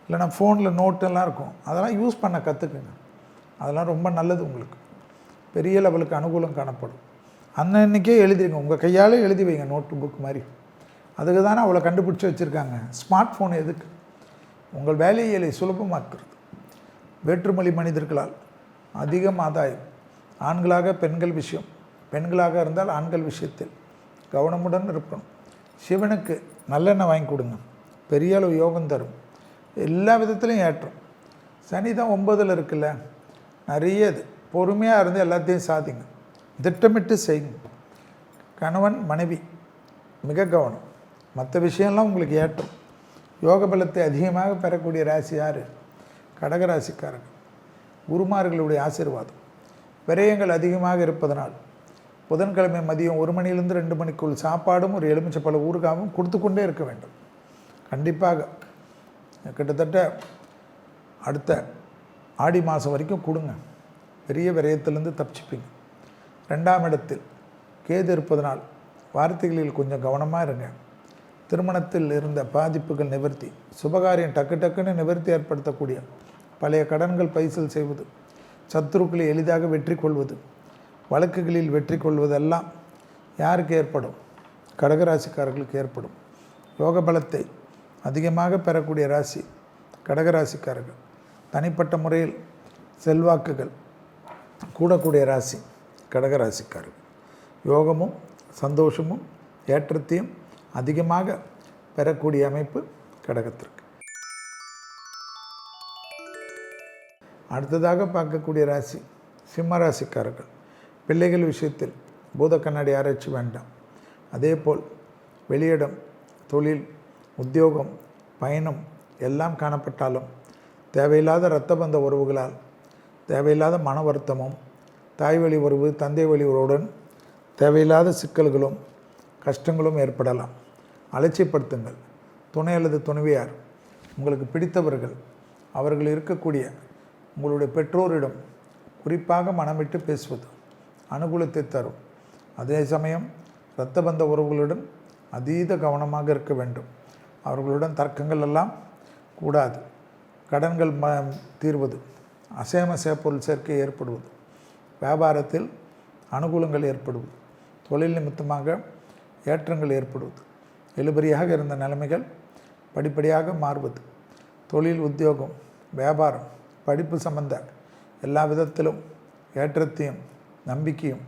இல்லைனா ஃபோனில் நோட்டெல்லாம் இருக்கும், அதெல்லாம் யூஸ் பண்ண கற்றுக்குங்க. அதெல்லாம் ரொம்ப நல்லது. உங்களுக்கு பெரிய லெவலுக்கு அனுகூலம் காணப்படும். அன்னைக்கே எழுதிடுங்க, உங்கள் கையால் எழுதி வைங்க, நோட்டு புக் மாதிரி. அதுக்கு தானே அவ்வளோ கண்டுபிடிச்சி வச்சுருக்காங்க. ஸ்மார்ட் ஃபோன் எதுக்கு? உங்கள் வேலையை சுலபமாக்குறது. வேற்றுமொழி மனிதர்களால் அதிகம் ஆதாயம். ஆண்களாக பெண்கள் விஷயம், பெண்களாக இருந்தால் ஆண்கள் விஷயத்தில் கவனமுடன் இருக்கணும். சிவனுக்கு நல்லெண்ணெய் வாங்கி கொடுங்க, பெரிய அளவு யோகம் தரும். எல்லா விதத்துலையும் ஏற்றம். சனி தான் 9ல் இருக்குல்ல, நிறைய இது. பொறுமையாக இருந்து எல்லாத்தையும் சாதிங்க, திட்டமிட்டு செய்யுங்க. கணவன் மனைவி மிக கவனம். மற்ற விஷயம்லாம் உங்களுக்கு ஏற்றம். யோக பலத்தை அதிகமாக பெறக்கூடிய ராசி யார்? கடகராசிக்காரங்க. குருமார்களுடைய ஆசீர்வாதம். விரயங்கள் அதிகமாக இருப்பதனால் புதன்கிழமை மதியம் 1 மணியிலிருந்து 2 மணிக்குள் சாப்பாடும் ஒரு எலுமிச்சப்பழ ஊறுகாவும் கொடுத்து கொண்டே இருக்க வேண்டும். கண்டிப்பாக கிட்டத்தட்ட அடுத்த ஆடி மாதம் வரைக்கும் கொடுங்க. பெரிய விரயத்திலேருந்து தப்பிச்சுப்பீங்க. 2ஆம் இடத்தில் கேது இருப்பதனால் வார்த்தைகளில் கொஞ்சம் கவனமாக இருங்க. திருமணத்தில் இருந்த பாதிப்புகள் நிவர்த்தி, சுபகாரியம் டக்குன்னு நிவர்த்தி ஏற்படுத்தக்கூடிய, பழைய கடன்கள் பைசல் செய்வது, சத்துருக்களை எளிதாக வெற்றி கொள்வது, வழக்குகளில் வெற்றி கொள்வதெல்லாம் யாருக்கு ஏற்படும்? கடகராசிக்காரர்களுக்கு ஏற்படும். யோக பலத்தை அதிகமாக பெறக்கூடிய ராசி கடகராசிக்காரர்கள். தனிப்பட்ட முறையில் செல்வாக்குகள் கூடக்கூடிய ராசி கடகராசிக்காரர்கள். யோகமும் சந்தோஷமும் ஏற்றத்தையும் அதிகமாக பெறக்கூடிய அமைப்பு கடகத்திற்கு. அடுத்ததாக பார்க்கக்கூடிய ராசி சிம்ம ராசிக்காரர்கள். பிள்ளைகள் விஷயத்தில் பூத கண்ணாடி ஆராய்ச்சி வேண்டாம். அதேபோல் வெளியிடம், தொழில், உத்தியோகம், பயணம் எல்லாம் காணப்பட்டாலும் தேவையில்லாத இரத்த பந்த உறவுகளால் தேவையில்லாத மன வருத்தமும், தாய் வழி உறவு, தந்தை வழி உறவுடன் தேவையில்லாத சிக்கல்களும் கஷ்டங்களும் ஏற்படலாம். அலட்சியப்படுத்துங்கள். துணை அல்லது துணைவியார், உங்களுக்கு பிடித்தவர்கள், அவர்கள் இருக்கக்கூடிய உங்களுடைய பெற்றோரிடம் குறிப்பாக மனமிட்டு பேசுவது அனுகூலத்தை தரும். அதே சமயம் இரத்த பந்த உறவுகளுடன் அதீத கவனமாக இருக்க வேண்டும். அவர்களுடன் தர்க்கங்கள் எல்லாம் கூடாது. கடன்கள் தீர்வது, அசைய பொருள் சேர்க்கை ஏற்படுவது, வியாபாரத்தில் அனுகூலங்கள் ஏற்படுவது, தொழில் நிமித்தமாக ஏற்றங்கள் ஏற்படுவது, இழுபறியாக இருந்த நிலைமைகள் படிப்படியாக மாறுவது, தொழில், உத்தியோகம், வியாபாரம், படிப்பு சம்பந்த எல்லா விதத்திலும் ஏற்றத்தையும் நம்பிக்கையும்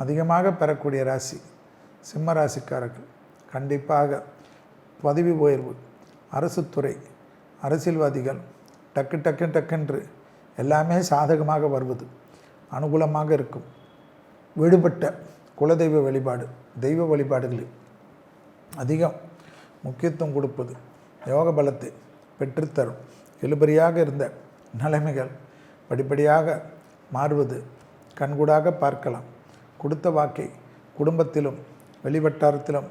அதிகமாக பெறக்கூடிய ராசி சிம்ம ராசிக்காரர்கள். கண்டிப்பாக பதவி உயர்வு, அரசு துறை, அரசியல்வாதிகள் டக்குன்று எல்லாமே சாதகமாக வருவது அனுகூலமாக இருக்கும். விடுபட்ட குலதெய்வ வழிபாடு, தெய்வ வழிபாடுகளில் அதிகம் முக்கியத்துவம் கொடுப்பது யோக பலத்தை பெற்றுத்தரும். இழுபறியாக இருந்த நிலைமைகள் படிப்படியாக மாறுவது கண்கூடாக பார்க்கலாம். கொடுத்த வாக்கை குடும்பத்திலும் வெளிவட்டாரத்திலும்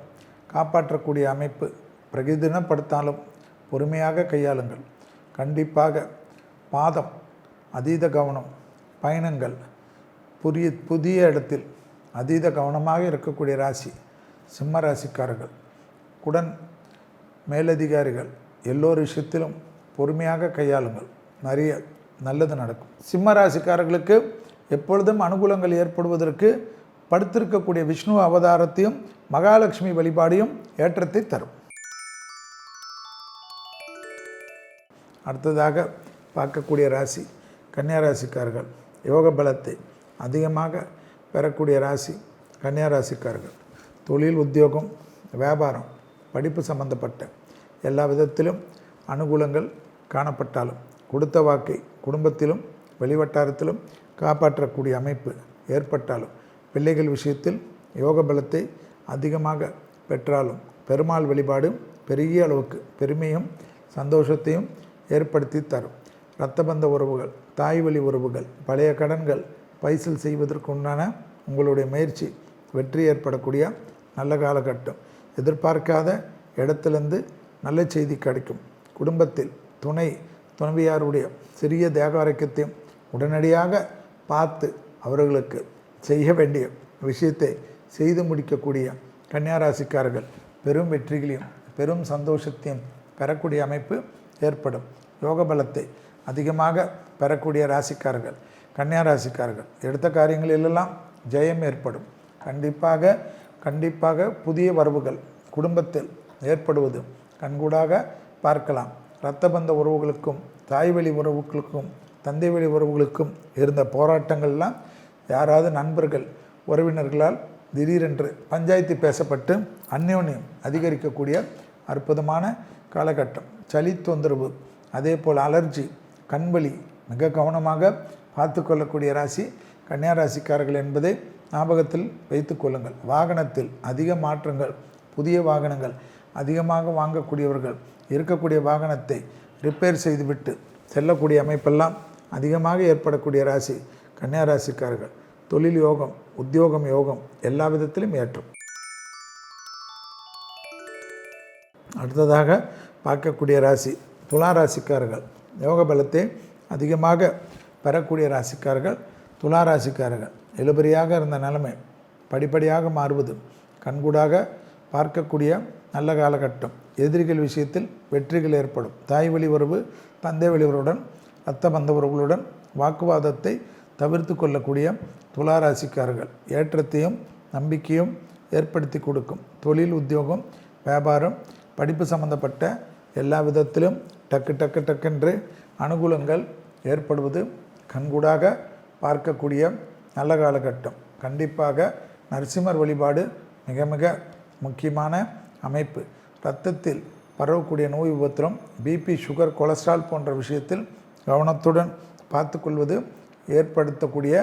காப்பாற்றக்கூடிய அமைப்பு பிரகிதினப்படுத்தாலும் பொறுமையாக கையாளுங்கள். கண்டிப்பாக பாதம், அதீத கவனம், பயணங்கள், புதிய இடத்தில் அதீத கவனமாக இருக்கக்கூடிய ராசி சிம்ம ராசிக்காரர்கள். உடன் மேலதிகாரிகள் எல்லோரு விஷயத்திலும் பொறுமையாக கையாளுங்கள். நிறைய நல்லது நடக்கும். சிம்ம ராசிக்காரர்களுக்கு எப்பொழுதும் அனுகூலங்கள் ஏற்படுவதற்கு படுத்திருக்கக்கூடிய விஷ்ணு அவதாரத்தையும் மகாலட்சுமி வழிபாடையும் ஏற்றத்தை தரும். அடுத்ததாக பார்க்கக்கூடிய ராசி கன்னியா ராசிக்காரர்கள். யோக பலத்தை அதிகமாக பெறக்கூடிய ராசி கன்னியா ராசிக்காரர்கள். தொழில், உத்தியோகம், வியாபாரம், படிப்பு சம்பந்தப்பட்ட எல்லா விதத்திலும் அனுகூலங்கள் காணப்பட்டாலும் கொடுத்த வாக்கை குடும்பத்திலும் வெளிவட்டாரத்திலும் காப்பாற்றக்கூடிய அமைப்பு ஏற்பட்டாலும் பிள்ளைகள் விஷயத்தில் யோக பலத்தை அதிகமாக பெற்றாலும் பெருமாள் வழிபாடு பெரிய அளவுக்கு பெருமையும் சந்தோஷத்தையும் ஏற்படுத்தி தரும். இரத்த பந்த உறவுகள், தாய் வழி உறவுகள், பழைய கடன்கள் பைசல் செய்வதற்கு உண்டான உங்களுடைய முயற்சி வெற்றி ஏற்படக்கூடிய நல்ல காலகட்டம். எதிர்பார்க்காத இடத்துலேருந்து நல்ல செய்தி கிடைக்கும். குடும்பத்தில் துணைவியாருடைய சிறிய தேக ஆரோக்கியத்தையும் உடனடியாக பார்த்து அவர்களுக்கு செய்ய வேண்டிய விஷயத்தை செய்து முடிக்கக்கூடிய கன்னியாராசிக்காரர்கள் பெரும் வெற்றிகளையும் பெரும் சந்தோஷத்தையும் பெறக்கூடிய அமைப்பு ஏற்படும். யோக பலத்தை அதிகமாக பெறக்கூடிய ராசிக்காரர்கள் கன்னியாராசிக்காரர்கள். எடுத்த காரியங்களிலெல்லாம் ஜெயம் ஏற்படும். கண்டிப்பாக புதிய வரவுகள் குடும்பத்தில் ஏற்படுவது கண்கூடாக பார்க்கலாம். இரத்த பந்த உறவுகளுக்கும் தாய் வழி உறவுகளுக்கும் தந்தை வழி உறவுகளுக்கும் இருந்த போராட்டங்கள்லாம் யாராவது நண்பர்கள் உறவினர்களால் திடீரென்று பஞ்சாயத்து பேசப்பட்டு அந்யோன்யம் அதிகரிக்கக்கூடிய அற்புதமான காலகட்டம். சளி தொந்தரவு, அதே போல் அலர்ஜி, கண்வலி மிக கவனமாக பார்த்து கொள்ளக்கூடிய ராசி கன்னியாராசிக்காரர்கள் என்பதை ஞாபகத்தில் வைத்து கொள்ளுங்கள். வாகனத்தில் அதிக மாற்றங்கள், புதிய வாகனங்கள் அதிகமாக வாங்கக்கூடியவர்கள் இருக்கக்கூடிய வாகனத்தை ரிப்பேர் செய்துவிட்டு செல்லக்கூடிய அமைப்பெல்லாம் அதிகமாக ஏற்படக்கூடிய ராசி கன்னியாராசிக்காரர்கள். தொழில் யோகம், உத்தியோகம் யோகம் எல்லா விதத்திலும் ஏற்றும். அடுத்ததாக பார்க்கக்கூடிய ராசி துலா ராசிக்காரர்கள். யோக பலத்தை அதிகமாக பெறக்கூடிய ராசிக்காரர்கள் துலா ராசிக்காரர்கள். இழுபறியாக இருந்த நிலைமை படிப்படியாக மாறுவது கண்கூடாக பார்க்கக்கூடிய நல்ல காலகட்டம். எதிரிகள் விஷயத்தில் வெற்றிகள் ஏற்படும். தாய் வழி உறவு, தந்தை வழி உறவுடன், இரத்த பந்த உறவுகளுடன் வாக்குவாதத்தை தவிர்த்து கொள்ளக்கூடிய துலா ராசிக்காரர்கள் ஏற்றத்தையும் நம்பிக்கையும் ஏற்படுத்தி கொடுக்கும். தொழில், உத்தியோகம், வியாபாரம், படிப்பு சம்பந்தப்பட்ட எல்லா விதத்திலும் டக்குன்று அனுகூலங்கள் ஏற்படுவது கண்கூடாக பார்க்கக்கூடிய நல்ல காலகட்டம். கண்டிப்பாக நரசிம்மர் வழிபாடு மிக மிக முக்கியமான அமைப்பு. இரத்தத்தில் பரவக்கூடிய நோய் உபத்திரம், பிபி, சுகர், கொலஸ்ட்ரால் போன்ற விஷயத்தில் கவனத்துடன் பார்த்துக்கொள்வது ஏற்படுத்தக்கூடிய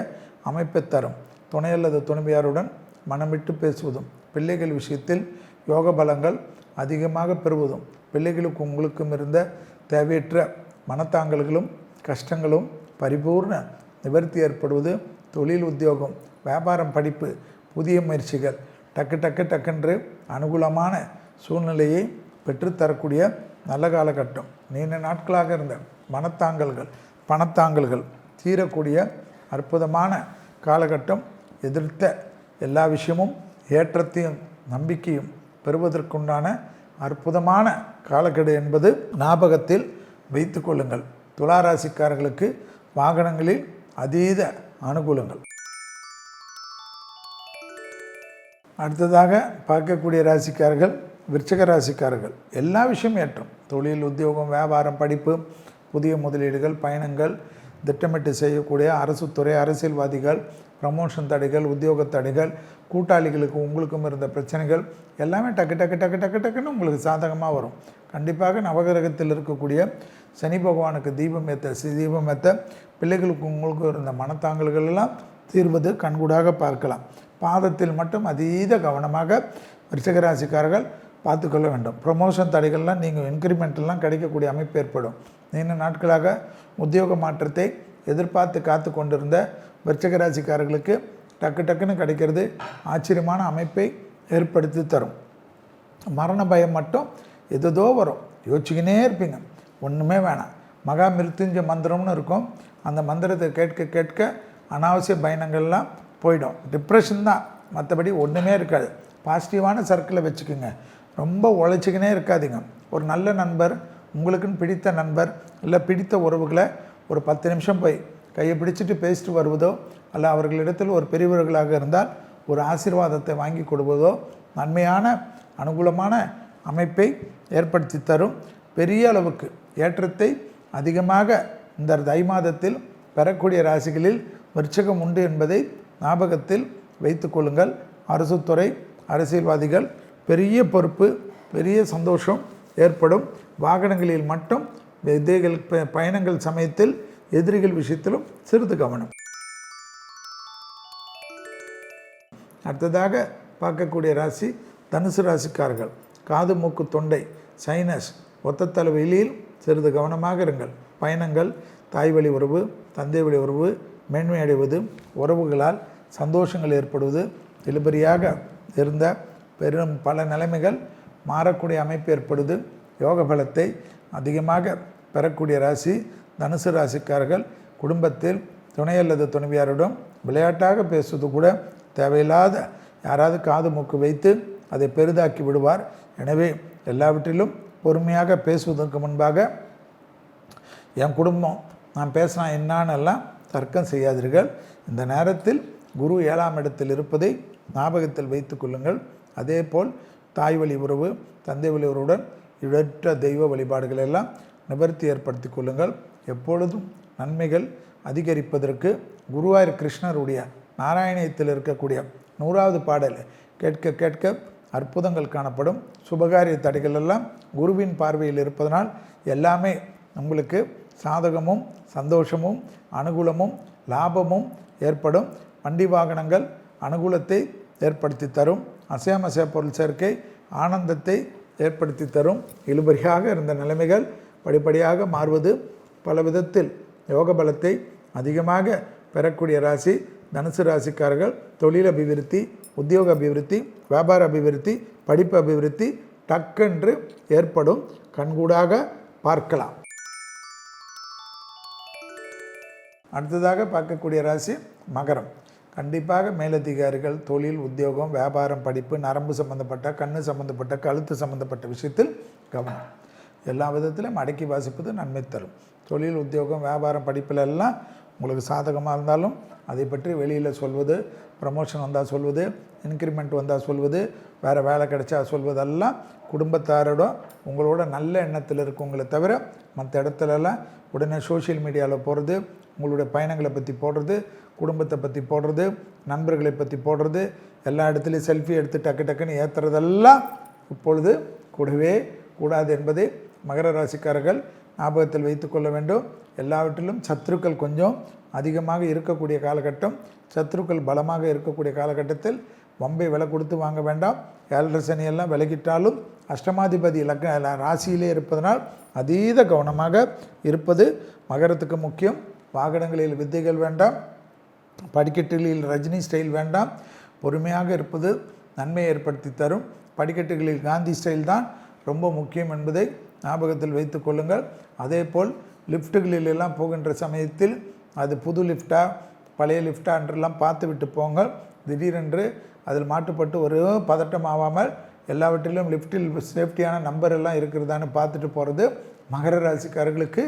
அமைப்பை தரும். துணை அல்லது துணைவியாருடன் மனமிட்டு பேசுவதும், பிள்ளைகள் விஷயத்தில் யோக பலங்கள் அதிகமாக பெறுவதும், பிள்ளைகளுக்கு உங்களுக்கும் இருந்த தேவையற்ற மனத்தாங்கல்களும் கஷ்டங்களும் பரிபூர்ண நிவர்த்தி ஏற்படுவது, தொழில், உத்தியோகம், வியாபாரம், படிப்பு, புதிய முயற்சிகள் டக்குன்று அனுகூலமான சூழ்நிலையை பெற்றுத்தரக்கூடிய நல்ல காலகட்டம். நீண்ட நாட்களாக இருந்த மனத்தாங்கல்கள், பணத்தாங்கல்கள் தீரக்கூடிய அற்புதமான காலகட்டம். எதிர்த்த எல்லா விஷயமும் ஏற்றத்தையும் நம்பிக்கையும் பெறுவதற்குண்டான அற்புதமான காலக்கெடு என்பது ஞாபகத்தில் வைத்து கொள்ளுங்கள். துளாராசிக்காரர்களுக்கு வாகனங்களில் அதீத அனுகூலங்கள். அடுத்ததாக பார்க்கக்கூடிய ராசிக்காரர்கள் விருச்சிக ராசிக்காரர்கள். எல்லா விஷயம் ஏற்றம். தொழில், உத்தியோகம், வியாபாரம், படிப்பு, புதிய முதலீடுகள், பயணங்கள், திட்டமிட்டு செய்யக்கூடிய அரசு துறை, அரசியல்வாதிகள், ப்ரமோஷன் தடைகள், உத்தியோக தடைகள், கூட்டாளிகளுக்கு உங்களுக்கும் இருந்த பிரச்சனைகள் எல்லாமே டக்குன்னு உங்களுக்கு சாதகமாக வரும். கண்டிப்பாக நவகிரகத்தில் இருக்கக்கூடிய சனி பகவானுக்கு தீபம் ஏற்ற பிள்ளைகளுக்கு உங்களுக்கும் இருந்த மனத்தாங்கல்கள் எல்லாம் தீர்வது கண்கூடாக பார்க்கலாம். பாதத்தில் மட்டும் அதீத கவனமாக விருச்சிகராசிக்காரர்கள் பார்த்துக்கொள்ள வேண்டும். ப்ரமோஷன் தடைகள்லாம் நீங்கள் இன்க்ரிமெண்ட்லாம் கிடைக்கக்கூடிய அமைப்பு ஏற்படும். நீண்ட நாட்களாக உத்தியோக மாற்றத்தை எதிர்பார்த்து காத்து கொண்டிருந்த விருச்சிகராசிக்காரர்களுக்கு டக்குன்னு கிடைக்கிறது ஆச்சரியமான அமைப்பை ஏற்படுத்தி தரும். மரண பயம் மட்டும் எதோ வரும், யோசிச்சுக்கினே இருப்பீங்க. ஒன்றுமே வேணாம். மகா மிருத்யுஞ்ச மந்திரம்னு இருக்கும். அந்த மந்திரத்தை கேட்க அனாவசிய பயணங்கள்லாம் போயிடும். டிப்ரெஷன் தான், மற்றபடி ஒன்றுமே இருக்காது. பாசிட்டிவான சர்க்கிளை வச்சுக்கோங்க. ரொம்ப உழைச்சிக்கினே இருக்காதீங்க. ஒரு நல்ல நண்பர், உங்களுக்குன்னு பிடித்த நண்பர் இல்லை பிடித்த உறவுகளை ஒரு 10 நிமிஷம் போய் கையை பிடிச்சிட்டு பேசிட்டு வருவதோ, அல்ல அவர்களிடத்தில் ஒரு பெரியவர்களாக இருந்தால் ஒரு ஆசீர்வாதத்தை வாங்கி கொடுவதோ நன்மையான அனுகூலமான அமைப்பை ஏற்படுத்தி தரும். பெரிய அளவுக்கு ஏற்றத்தை அதிகமாக இந்த தை மாதத்தில் பெறக்கூடிய ராசிகளில் விருச்சிகம் உண்டு என்பதை ஞாபகத்தில் வைத்து கொள்ளுங்கள். அரசு துறை, அரசியல்வாதிகள் பெரிய பொறுப்பு, பெரிய சந்தோஷம் ஏற்படும். வாகனங்களில் மட்டும் விதைகள் பயணங்கள் சமயத்தில் எதிரிகள் விஷயத்திலும் சிறிது கவனம். அடுத்ததாக பார்க்கக்கூடிய ராசி தனுசு ராசிக்காரர்கள். காது, மூக்கு, தொண்டை, சைனஸ், ஒத்த தலைவலியில் சிறிது கவனமாக இருங்கள். பயணங்கள், தாய் வழி உறவு, தந்தை வழி உறவு மேன்மை அடைவது, உறவுகளால் சந்தோஷங்கள் ஏற்படுவது, இழுபறியாக இருந்த பெரும் பல நிலைமைகள் மாறக்கூடிய அமைப்பு ஏற்படுது. யோக பலத்தை அதிகமாக பெறக்கூடிய ராசி தனுசு ராசிக்காரர்கள். குடும்பத்தில் துணை அல்லது துணைவியாரிடம் விளையாட்டாக பேசுவது கூட தேவையில்லாத யாராவது காது மூக்கு வைத்து அதை பெரிதாக்கி விடுவார். எனவே எல்லாவற்றிலும் பொறுமையாக பேசுவதற்கு முன்பாக என் குடும்பம் நான் பேசினா என்னான்னெல்லாம் தர்க்கம் செய்யாதீர்கள். இந்த நேரத்தில் குரு 7ஆம் இடத்தில் இருப்பதை ஞாபகத்தில் வைத்து கொள்ளுங்கள். அதே போல் தாய் வழி உறவு, தந்தை வழி உறவுடன் இடற்ற தெய்வ வழிபாடுகள் எல்லாம் நிவர்த்தி ஏற்படுத்தி கொள்ளுங்கள். எப்பொழுதும் நன்மைகள் அதிகரிப்பதற்கு குருவாயூர் கிருஷ்ணருடைய நாராயணியத்தில் இருக்கக்கூடிய 100வது பாடல் கேட்க அற்புதங்கள் காணப்படும். சுபகாரிய தடைகள் எல்லாம் குருவின் பார்வையில் இருப்பதனால் எல்லாமே உங்களுக்கு சாதகமும் சந்தோஷமும் அனுகூலமும் லாபமும் ஏற்படும். வண்டி வாகனங்கள் அனுகூலத்தை ஏற்படுத்தி தரும். அசையாமசைய பொருள் சேர்க்கை ஆனந்தத்தை ஏற்படுத்தி தரும். இழுபறியாக இருந்த நிலைமைகள் படிப்படியாக மாறுவது, பல விதத்தில் யோக பலத்தை அதிகமாக பெறக்கூடிய ராசி தனுசு ராசிக்காரர்கள். தொழில் அபிவிருத்தி, உத்தியோக அபிவிருத்தி, வியாபார அபிவிருத்தி, படிப்பு அபிவிருத்தி டக்கென்று ஏற்படும். கண்கூடாக பார்க்கலாம். அடுத்ததாக பார்க்கக்கூடிய ராசி மகரம். கண்டிப்பாக மேலதிகாரிகள், தொழில், உத்தியோகம், வியாபாரம், படிப்பு, நரம்பு சம்பந்தப்பட்ட, கண்ணு சம்பந்தப்பட்ட, கழுத்து சம்பந்தப்பட்ட விஷயத்தில் கவனம். எல்லா விதத்திலும் அடக்கி வாசிப்பது நன்மை தரும். தொழில், உத்தியோகம், வியாபாரம், படிப்பில் எல்லாம் உங்களுக்கு சாதகமாக இருந்தாலும் அதை பற்றி வெளியில் சொல்வது, ப்ரமோஷன் வந்தால் சொல்வது, இன்க்ரிமெண்ட் வந்தால் சொல்வது, வேறு வேலை கிடைச்சா சொல்வதெல்லாம் குடும்பத்தாரோட உங்களோட நல்ல எண்ணத்தில் இருக்கவங்களை தவிர மற்ற இடத்துலலாம் உடனே சோஷியல் மீடியாவில் போடுறது, உங்களுடைய பயணங்களை பற்றி போடுறது, குடும்பத்தை பற்றி போடுறது, நண்பர்களை பற்றி போடுறது, எல்லா இடத்துலையும் செல்ஃபி எடுத்து டக்கு டக்குன்னு ஏற்றுறதெல்லாம் இப்பொழுது கூடவே கூடாது என்பதை மகர ராசிக்காரர்கள் ஞாபகத்தில் வைத்து கொள்ள வேண்டும். எல்லாவற்றிலும் சத்துருக்கள் கொஞ்சம் அதிகமாக இருக்கக்கூடிய காலகட்டம், சத்துருக்கள் பலமாக இருக்கக்கூடிய காலகட்டத்தில் வம்பை விலை கொடுத்து வாங்க வேண்டாம். 7.5 சனியெல்லாம் விலகிட்டாலும் அஷ்டமாதிபதி ராசியிலே இருப்பதனால் அதீத கவனமாக இருப்பது மகரத்துக்கு முக்கியம். வாகனங்களில் வித்தைகள் வேண்டாம், படிக்கட்டுகளில் ரஜினி ஸ்டைல் வேண்டாம். பொறுமையாக இருப்பது நன்மையை ஏற்படுத்தி தரும். படிக்கட்டுகளில் காந்தி ஸ்டைல் தான் ரொம்ப முக்கியம் என்பதை ஞாபகத்தில் வைத்து கொள்ளுங்கள். அதே போல் லிஃப்ட்டுகளிலெல்லாம் போகின்ற சமயத்தில் அது புது லிஃப்டா பழைய லிஃப்டா என்றெல்லாம் பார்த்து விட்டு போங்கள். திடீரென்று அதில் மாட்டுப்பட்டு ஒரு பதட்டம் ஆகாமல் எல்லாவற்றிலும் லிஃப்ட்டில் சேஃப்டியான நம்பர் எல்லாம் இருக்கிறதான்னு பார்த்துட்டு போகிறது மகர ராசிக்காரர்களுக்கு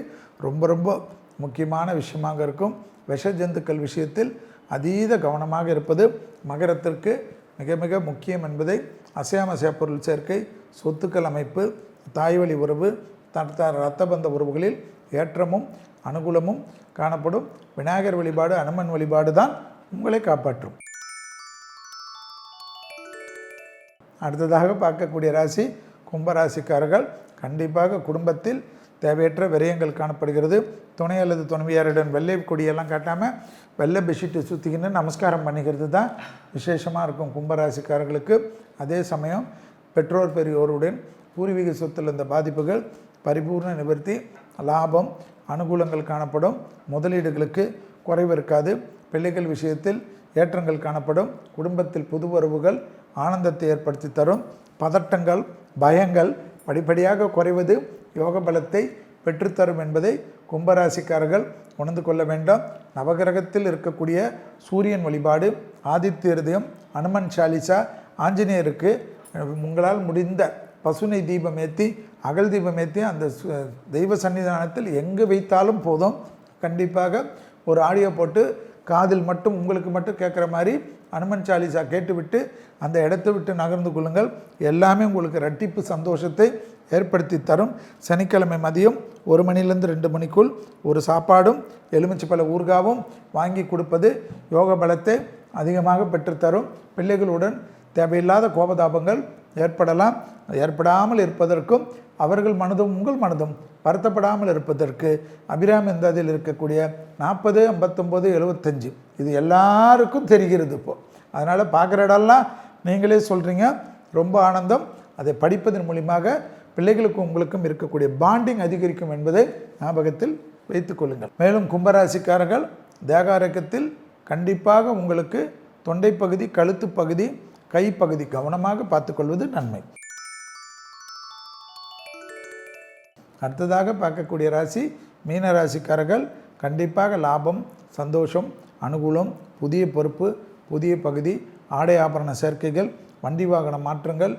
ரொம்ப ரொம்ப முக்கியமான விஷயமாக இருக்கும். விஷ ஜந்துக்கள் விஷயத்தில் அதீத கவனமாக இருப்பது மகரத்திற்கு மிக மிக முக்கியம் என்பதை அசையாமசையா பொருள் சேர்க்கை, சொத்துக்கள் அமைப்பு, தாய்வழி உறவு, இரத்த பந்த உறவுகளில் ஏற்றமும் அனுகூலமும் காணப்படும். விநாயகர் வழிபாடு, அனுமன் வழிபாடு தான் உங்களை காப்பாற்றும். அடுத்ததாக பார்க்கக்கூடிய ராசி கும்பராசிக்காரர்கள். கண்டிப்பாக குடும்பத்தில் தேவையற்ற விரயங்கள் காணப்படுகிறது. துணை அல்லது துணைவியாருடன் வெள்ளை கொடியெல்லாம் காட்டாமல் வெள்ளை பெட்ஷீட்டு சுற்றிக்கின்னு நமஸ்காரம் பண்ணிக்கிறது தான் விசேஷமாக இருக்கும் கும்பராசிக்காரர்களுக்கு. அதே சமயம் பெற்றோர் பெரியோருடன் பூர்வீக சொத்தில் இந்த பாதிப்புகள் பரிபூர்ண நிவர்த்தி, லாபம், அனுகூலங்கள் காணப்படும். முதலீடுகளுக்கு குறைவு இருக்காது. பிள்ளைகள் விஷயத்தில் ஏற்றங்கள் காணப்படும். குடும்பத்தில் புது உறவுகள் ஆனந்தத்தை ஏற்படுத்தி தரும். பதட்டங்கள், பயங்கள் படிப்படியாக குறைவது யோக பலத்தை பெற்றுத்தரும் என்பதை கும்பராசிக்காரர்கள் உணர்ந்து கொள்ள வேண்டும். நவகிரகத்தில் இருக்கக்கூடிய சூரியன் வழிபாடு, ஆதித்ய ஹிருதயம், அனுமன் சாலிசா, ஆஞ்சநேயருக்கு உங்களால் முடிந்த பசுனை தீபம் ஏற்றி அகல் தீபம் ஏற்றி அந்த தெய்வ சன்னிதானத்தில் எங்கே வைத்தாலும் போதும். கண்டிப்பாக ஒரு ஆடியோ போட்டு காதில் மட்டும் உங்களுக்கு மட்டும் கேட்குற மாதிரி அனுமன் சாலிசா கேட்டுவிட்டு அந்த இடத்தை விட்டு நகர்ந்து கொள்ளுங்கள். எல்லாமே உங்களுக்கு இரட்டிப்பு சந்தோஷத்தை ஏற்படுத்தி தரும். சனிக்கிழமை மதியம் 1 மணிலேருந்து 2 மணிக்குள் ஒரு சாப்பாடும் எலுமிச்சை ஊறுகாவும் வாங்கி கொடுப்பது யோக பலத்தை அதிகமாக பெற்றுத்தரும். பிள்ளைகளுடன் தேவையில்லாத கோபதாபங்கள் ஏற்படலாம். ஏற்படாமல் இருப்பதற்கும் அவர்கள் மனதும் உங்கள் மனதும் வருத்தப்படாமல் இருப்பதற்கு அபிராமி எந்தாதில் இருக்கக்கூடிய 40, 59, 75 இது எல்லாருக்கும் தெரிகிறது இப்போது. அதனால் பார்க்குற இடம்லாம் நீங்களே சொல்கிறீங்க. ரொம்ப ஆனந்தம். அதை படிப்பதன் மூலியமாக பிள்ளைகளுக்கும் உங்களுக்கும் இருக்கக்கூடிய பாண்டிங் அதிகரிக்கும் என்பதை ஞாபகத்தில் வைத்துக் கொள்ளுங்கள். மேலும் கும்பராசிக்காரர்கள் தேகாரக்கத்தில் கண்டிப்பாக உங்களுக்கு தொண்டை பகுதி, கழுத்து பகுதி, கைப்பகுதி கவனமாக பார்த்துக்கொள்வது நன்மை. அடுத்ததாக பார்க்கக்கூடிய ராசி மீன ராசிக்காரர்கள். கண்டிப்பாக லாபம், சந்தோஷம், அனுகூலம், புதிய பொறுப்பு, புதிய பகுதி, ஆடை ஆபரண சேர்க்கைகள், வண்டி வாகன மாற்றங்கள்,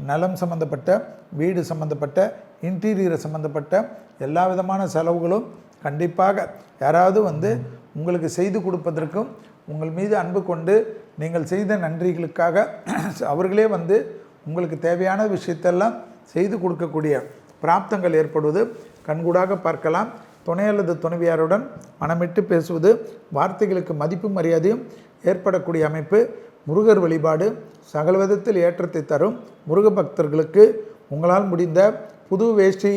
நலம் சம்பந்தப்பட்ட, வீடு சம்பந்தப்பட்ட, இன்டீரியர் சம்பந்தப்பட்ட எல்லா விதமான செலவுகளும் கண்டிப்பாக யாராவது உங்களுக்கு செய்து கொடுப்பதற்கும் உங்கள் மீது அன்பு கொண்டு நீங்கள் செய்த நன்றிகளுக்காக அவர்களே உங்களுக்கு தேவையான விஷயத்தெல்லாம் செய்து கொடுக்கக்கூடிய பிராப்தங்கள் ஏற்படுவது கண்கூடாக பார்க்கலாம். துணை அல்லது துணைவியாருடன் மனமிட்டு பேசுவது, வார்த்தைகளுக்கு மதிப்பு மரியாதையும் ஏற்படக்கூடிய அமைப்பு. முருகர் வழிபாடு சகல விதத்தில் ஏற்றத்தை தரும். முருக பக்தர்களுக்கு உங்களால் முடிந்த புது வேஷ்டி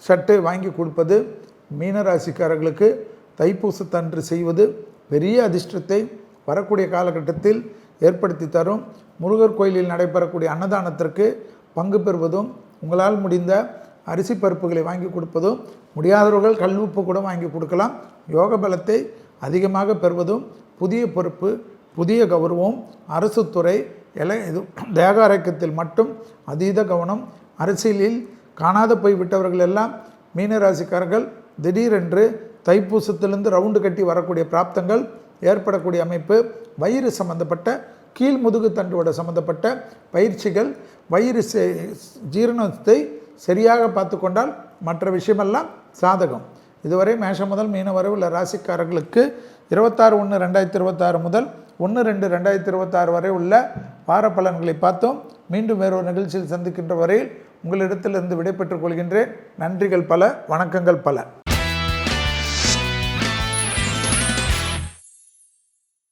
ஷர்ட்டு வாங்கி கொடுப்பது, மீனராசிக்காரர்களுக்கு தைப்பூசத்தன்று செய்வது பெரிய அதிர்ஷ்டத்தை வரக்கூடிய காலகட்டத்தில் ஏற்படுத்தி தரும். முருகர் கோயிலில் நடைபெறக்கூடிய அன்னதானத்திற்கு பங்கு பெறுவதும், உங்களால் முடிந்த அரிசி பருப்புகளை வாங்கி கொடுப்பதும், முடியாதவர்கள் கல் உப்பு கூட வாங்கி கொடுக்கலாம். யோக பலத்தை அதிகமாக பெறுவதும், புதிய பொறுப்பு, புதிய கௌரவம், அரசு துறை இது தேக ஆரோக்கியத்தில் மட்டும் அதீத கவனம். அரசியலில் காணாத போய் விட்டவர்கள் எல்லாம் மீனராசிக்காரர்கள் திடீரென்று தைப்பூசத்திலிருந்து ரவுண்டு கட்டி வரக்கூடிய பிராப்தங்கள் ஏற்படக்கூடிய அமைப்பு. வயிறு சம்பந்தப்பட்ட, கீழ் முதுகு தண்டுவோட சம்பந்தப்பட்ட பயிற்சிகள், வயிறு ஜீரணத்தை சரியாக பார்த்து கொண்டால் மற்ற விஷயமெல்லாம் சாதகம். இதுவரை மேஷம் முதல் மீன வரை உள்ள ராசிக்காரர்களுக்கு 26/1/2026 முதல் 1/2/2026 வரை உள்ள வார பலன்களை பார்த்தோம். மீண்டும் வேறொரு நிகழ்ச்சியில் சந்திக்கின்ற வரையில் உங்களிடத்திலிருந்து விடைபெற்றுக் கொள்கின்றேன். நன்றிகள் பல, வணக்கங்கள் பல.